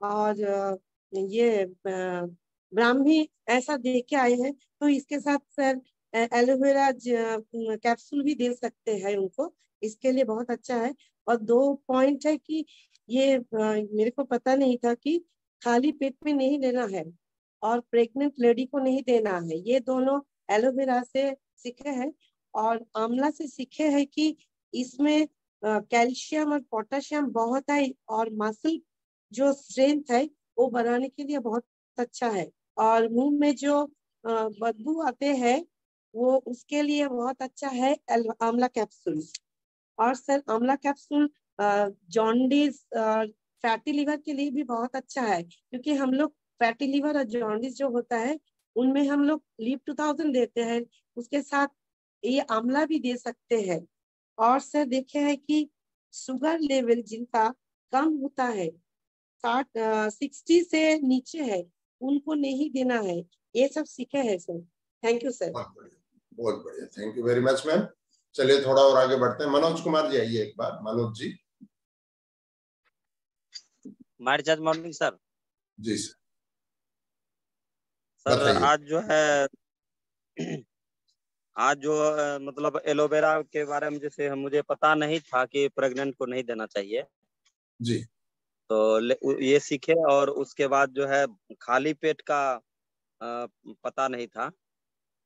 Speaker 5: और ये ब्राह्मी ऐसा दे के आए हैं। तो इसके साथ सर एलोवेरा कैप्सूल भी दे सकते हैं उनको, इसके लिए बहुत अच्छा है। और 2 पॉइंट है कि ये मेरे को पता नहीं था कि खाली पेट में नहीं लेना है और प्रेग्नेंट लेडी को नहीं देना है। ये दोनों एलोवेरा से सीखे हैं। और आंवला से सीखे हैं कि इसमें कैल्शियम और पोटेशियम बहुत है और मसल जो स्ट्रेंथ है वो बढ़ाने के लिए बहुत अच्छा है। और मुंह में जो बदबू आते हैं वो उसके लिए बहुत अच्छा है आंवला कैप्सूल। और सर आंवला कैप्सूल जॉन्डिस फैटी लिवर के लिए भी बहुत अच्छा है, क्योंकि हम लोग फैटी लिवर और जॉन्डिस जो होता है उनमें हम लोग लीव 2000 देते हैं, उसके साथ ये आंवला भी दे सकते हैं। और सर देखे हैं कि शुगर लेवल जिनका कम होता है 60 से नीचे है उनको नहीं देना है, ये सब सीखे हैं सर। Thank you sir.
Speaker 3: बहुत बढ़िया, thank you very much ma'am. चलिए थोड़ा और आगे बढ़ते हैं। मनोज कुमार जी आइए एक बार। मनोज जी।
Speaker 6: Morning sir.
Speaker 3: जी सर।
Speaker 6: सर आज जो मतलब एलोवेरा के बारे में जैसे मुझे पता नहीं था कि प्रेग्नेंट को नहीं देना चाहिए
Speaker 3: जी,
Speaker 6: तो ये सीखे। और उसके बाद जो है खाली पेट का पता नहीं था,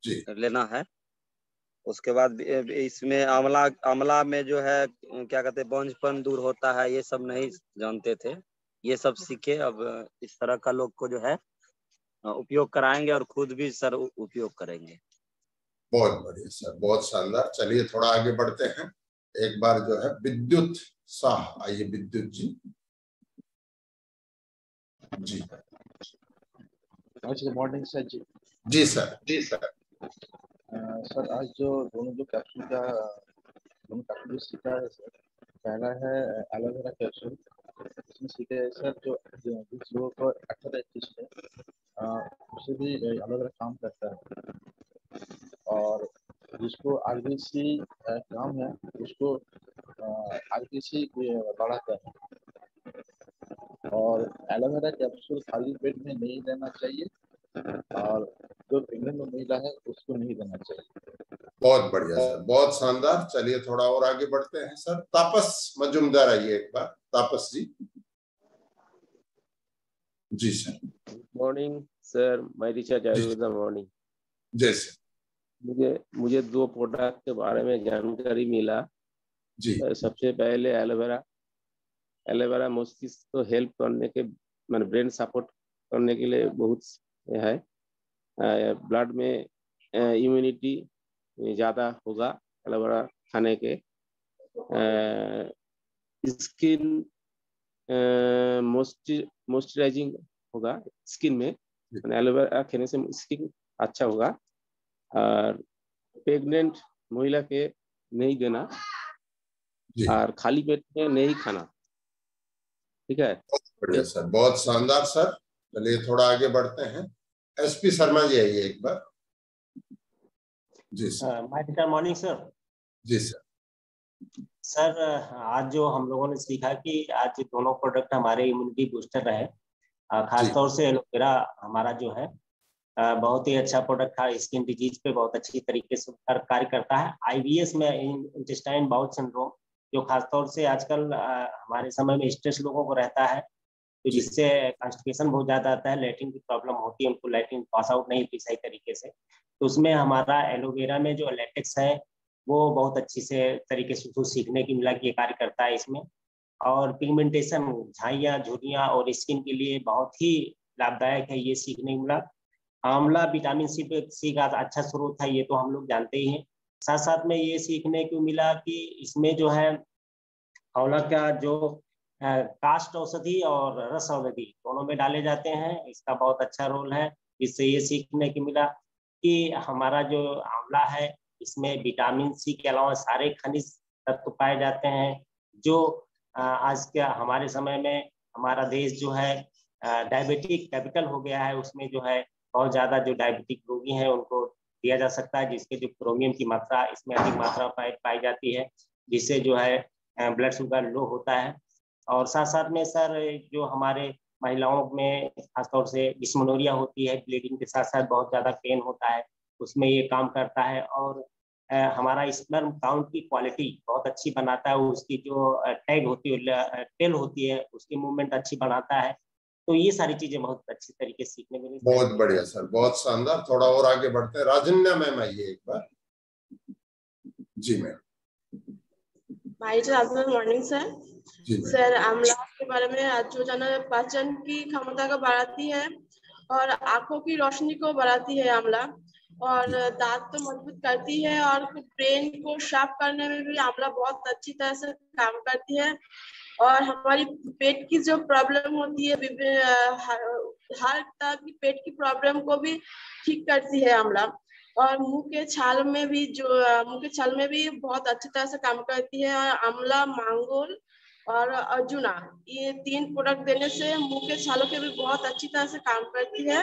Speaker 6: लेना है। उसके बाद इसमें आंवला में जो है क्या कहते हैं बौंझपन दूर होता है, ये सब नहीं जानते थे, ये सब सीखे। अब इस तरह का लोग को जो है उपयोग कराएंगे और खुद भी सर उपयोग करेंगे।
Speaker 3: बहुत बढ़िया सर, बहुत शानदार। चलिए थोड़ा आगे बढ़ते हैं। एक बार जो है विद्युत शाह, आइए विद्युत जी। जी
Speaker 7: गुड मॉर्निंग सर जी।
Speaker 3: जी सर। जी सर।
Speaker 7: सर आज जो दोनों कैप्सूल सीखा है सर, पहला है एलोवेरा कैप्सूल। इसमें सीखे है सर जो जिस लोगों को अर्थराइटिस है उससे भी एलोवेरा काम करता है, और जिसको आरबीसी काम है उसको आरबीसी बढ़ाता है। और एलोवेरा कैप्सूल खाली पेट में नहीं लेना चाहिए, और जो प्रेग्नेंट महिला है उसको नहीं देना चाहिए।
Speaker 3: बहुत बढ़िया सर, बहुत शानदार। चलिए थोड़ा और आगे बढ़ते हैं सर। तापस मजुमदार आइए एक बार। तापस जी। जी सर।
Speaker 8: गुड मॉर्निंग सर, मैं रिचार्ज आयुर्वेदा मॉर्निंग।
Speaker 3: जी सर।
Speaker 8: मुझे 2 प्रोडक्ट के बारे में जानकारी मिला
Speaker 3: जी।
Speaker 8: सबसे पहले एलोवेरा मस्तिष्क को हेल्प करने के मैंने ब्रेन सपोर्ट करने के लिए बहुत है। ब्लड में इम्यूनिटी ज़्यादा होगा एलोवेरा खाने के। स्किन मॉइस्चराइजिंग होगा स्किन में, एलोवेरा खाने से स्किन अच्छा होगा। और प्रेग्नेंट महिला के नहीं देना और खाली पेट में नहीं खाना, ठीक है।
Speaker 3: बढ़िया सर, बहुत शानदार सर। चलिए थोड़ा आगे बढ़ते हैं। एसपी शर्मा जी आइए एक बार। जी सर।
Speaker 9: My morning sir.
Speaker 3: जी सर।
Speaker 9: सर आज जो हम लोगों ने सीखा कि आज दोनों प्रोडक्ट हमारे इम्यूनिटी बूस्टर रहे, खासतौर से एलोवेरा हमारा जो है बहुत ही अच्छा प्रोडक्ट था। स्किन डिजीज पे बहुत अच्छी तरीके से कार्य करता है। आईबीएस में इंटेस्टाइन बाउल सिंड्रोम जो खासतौर से आजकल हमारे समय में स्ट्रेस लोगों को रहता है, तो जिससे कॉन्स्टिपेशन बहुत ज्यादा आता है, लैट्रिन की प्रॉब्लम होती है, उनको लैट्रिन पास आउट नहीं होती सही तरीके से, तो उसमें हमारा एलोवेरा में जो लेटेक्स है वो बहुत अच्छी से तरीके से सीखने की मिला कि ये कार्य करता है इसमें। और पिगमेंटेशन, झाइयाँ झुर्रियाँ और स्किन के लिए बहुत ही लाभदायक है, ये सीखने को मिला। आंवला विटामिन सी का अच्छा स्रोत है, ये तो हम लोग जानते ही हैं। साथ साथ में ये सीखने को मिला कि इसमें जो है आंवला का जो काष्ठ औषधि और रस औषधि दोनों में डाले जाते हैं, इसका बहुत अच्छा रोल है। इससे ये सीखने को मिला कि हमारा जो आंवला है इसमें विटामिन सी के अलावा सारे खनिज तत्व पाए जाते हैं, जो आज के हमारे समय में हमारा देश जो है डायबिटिक कैपिटल हो गया है, उसमें जो है बहुत ज्यादा जो डायबिटिक रोगी हैं उनको दिया जा सकता है, जिसके जो क्रोमियम की मात्रा इसमें अधिक मात्रा पाई जाती है, जिससे जो है ब्लड शुगर लो होता है। और साथ साथ में सर जो हमारे महिलाओं में खासतौर से डिस्मेनोरिया होती है, ब्लीडिंग के साथ साथ बहुत ज्यादा पेन होता है, उसमें ये काम करता है। और हमारा स्पर्म काउंट की क्वालिटी बहुत अच्छी बनाता है, उसकी जो टैग होती है टेल होती है उसकी मूवमेंट अच्छी बनाता है। तो ये सारी चीजें बहुत अच्छी तरीके से सीखने मिली।
Speaker 3: बहुत बढ़िया सर, बहुत शानदार। थोड़ा और आगे बढ़ते हैं। राजन्या मैम आइए एक बार। जी मैम।
Speaker 10: Morning sir. सर आंवला के बारे में आज जो जाना, पाचन की क्षमता को बढ़ाती है और आंखों की रोशनी को बढ़ाती है आंवला, और दांत तो मजबूत करती है, और ब्रेन को शार्प करने में भी आंवला बहुत अच्छी तरह से काम करती है। और हमारी पेट की जो प्रॉब्लम होती है, हर तरह की पेट की प्रॉब्लम को भी ठीक करती है आंवला। और मुंह के छाल में भी बहुत अच्छी तरह से काम करती है। और आंवला, मांगोल और अर्जुना, ये 3 प्रोडक्ट देने से मुंह के छालों के भी बहुत अच्छी तरह से काम करती है।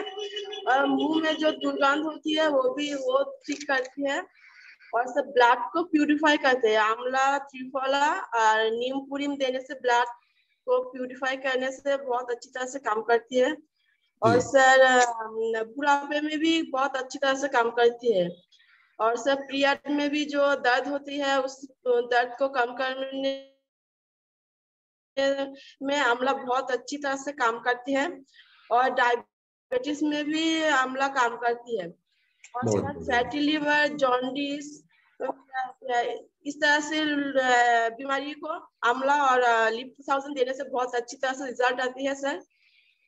Speaker 10: और मुंह में जो दुर्गंध होती है वो ठीक करती है। और सब ब्लड को प्यूरिफाई करते हैं। आंवला, त्रिफला और नीम पुरीम देने से ब्लड को प्यूरिफाई करने से बहुत अच्छी तरह से काम करती है। और सर बुढ़ापे में भी बहुत अच्छी तरह से काम करती है। और सर पीरियड में भी जो दर्द होती है उस दर्द को कम करने में आंवला बहुत अच्छी तरह से काम करती है। और डायबिटीज में भी आंवला काम करती है। और सर फैटी लिवर, जॉन्डिस, इस तरह से बीमारी को आंवला और लिप1000 देने से बहुत अच्छी तरह से रिजल्ट आती है सर।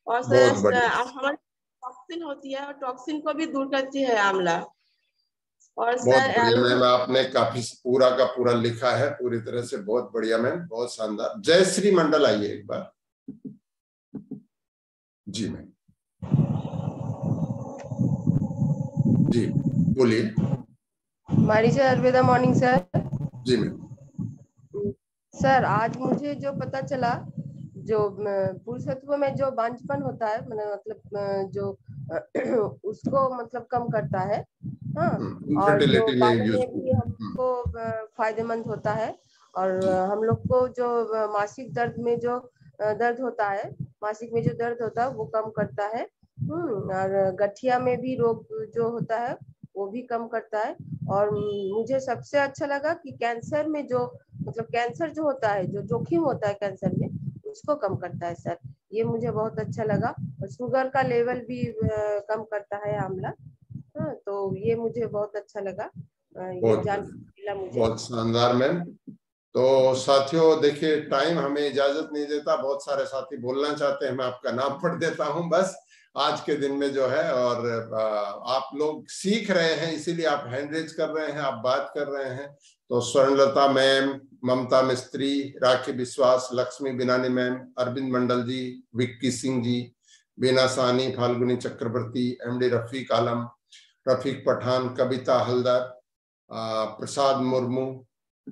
Speaker 10: और सर हमारी टॉक्सिन होती है और टॉक्सिन को भी दूर करती है आंवला। और सर
Speaker 3: मैम आपने काफी पूरा का पूरा लिखा है पूरी तरह से, बहुत बढ़िया मैम, बहुत शानदार। जयश्री मंडल आइए एक बार। जी मैम, जी बोलिए।
Speaker 11: मारीचा आयुर्वेदा मॉर्निंग सर।
Speaker 3: जी मैम।
Speaker 11: सर आज मुझे जो पता चला, जो पुरुषत्व में जो बांझपन होता है, मतलब जो उसको मतलब कम करता है, हाँ, और जो बालों में भी हमको फायदेमंद होता है। और हम लोग को जो मासिक दर्द में जो दर्द होता है, मासिक में जो दर्द होता है वो कम करता है। और गठिया में भी रोग जो होता है वो भी कम करता है। और मुझे सबसे अच्छा लगा कि कैंसर में जो मतलब कैंसर जो होता है, जो जोखिम होता है कैंसर में, उसको कम करता है सर। ये मुझे बहुत अच्छा लगा। और शुगर का लेवल भी कम करता है आंवला। हाँ, तो ये मुझे बहुत अच्छा लगा, ये जान मिला मुझे।
Speaker 3: बहुत शानदार मैम। तो साथियों देखिए, टाइम हमें इजाजत नहीं देता, बहुत सारे साथी बोलना चाहते हैं, मैं आपका नाम पढ़ देता हूं बस आज के दिन में जो है। और आप लोग सीख रहे हैं इसीलिए आप हैंड रेज कर रहे हैं, आप बात कर रहे हैं। तो स्वर्णलता मैम, ममता मिस्त्री, राखी विश्वास, लक्ष्मी बिनानी मैम, अरविंद मंडल जी, विक्की सिंह जी, बीना सानी, फाल्गुनी चक्रवर्ती, एमडी रफीक आलम, रफीक पठान, कविता हलदर, प्रसाद मुर्मू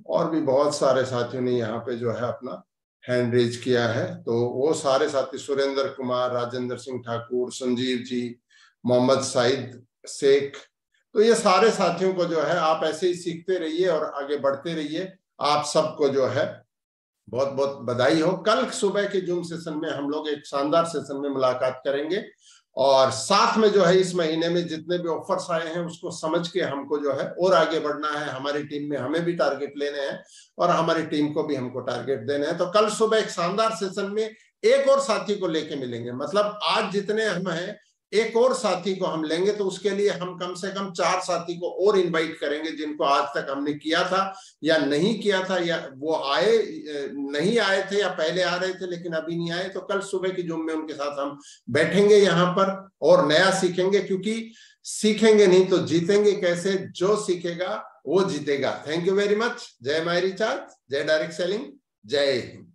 Speaker 3: और भी बहुत सारे साथियों ने यहाँ पे जो है अपना हैंड रेज किया है। तो वो सारे साथी, सुरेंद्र कुमार, राजेंद्र सिंह ठाकुर, संजीव जी, मोहम्मद साइद शेख, तो ये सारे साथियों को जो है आप ऐसे ही सीखते रहिए और आगे बढ़ते रहिए। आप सबको जो है बहुत बहुत बधाई हो। कल सुबह के जूम सेशन में हम लोग एक शानदार सेशन में मुलाकात करेंगे और साथ में जो है इस महीने में जितने भी ऑफर्स आए हैं उसको समझ के हमको जो है और आगे बढ़ना है। हमारी टीम में हमें भी टारगेट लेने हैं और हमारी टीम को भी हमको टारगेट देने हैं। तो कल सुबह एक शानदार सेशन में एक और साथी को लेके मिलेंगे, मतलब आज जितने हम हैं एक और साथी को हम लेंगे। तो उसके लिए हम कम से कम 4 साथी को और इनवाइट करेंगे जिनको आज तक हमने किया था या नहीं किया था, या वो आए नहीं आए थे या पहले आ रहे थे लेकिन अभी नहीं आए। तो कल सुबह की जूम में उनके साथ हम बैठेंगे यहाँ पर और नया सीखेंगे, क्योंकि सीखेंगे नहीं तो जीतेंगे कैसे? जो सीखेगा वो जीतेगा। Thank you very much. जय माय रिचार्ज, जय डायरेक्ट सेलिंग, जय हिंद।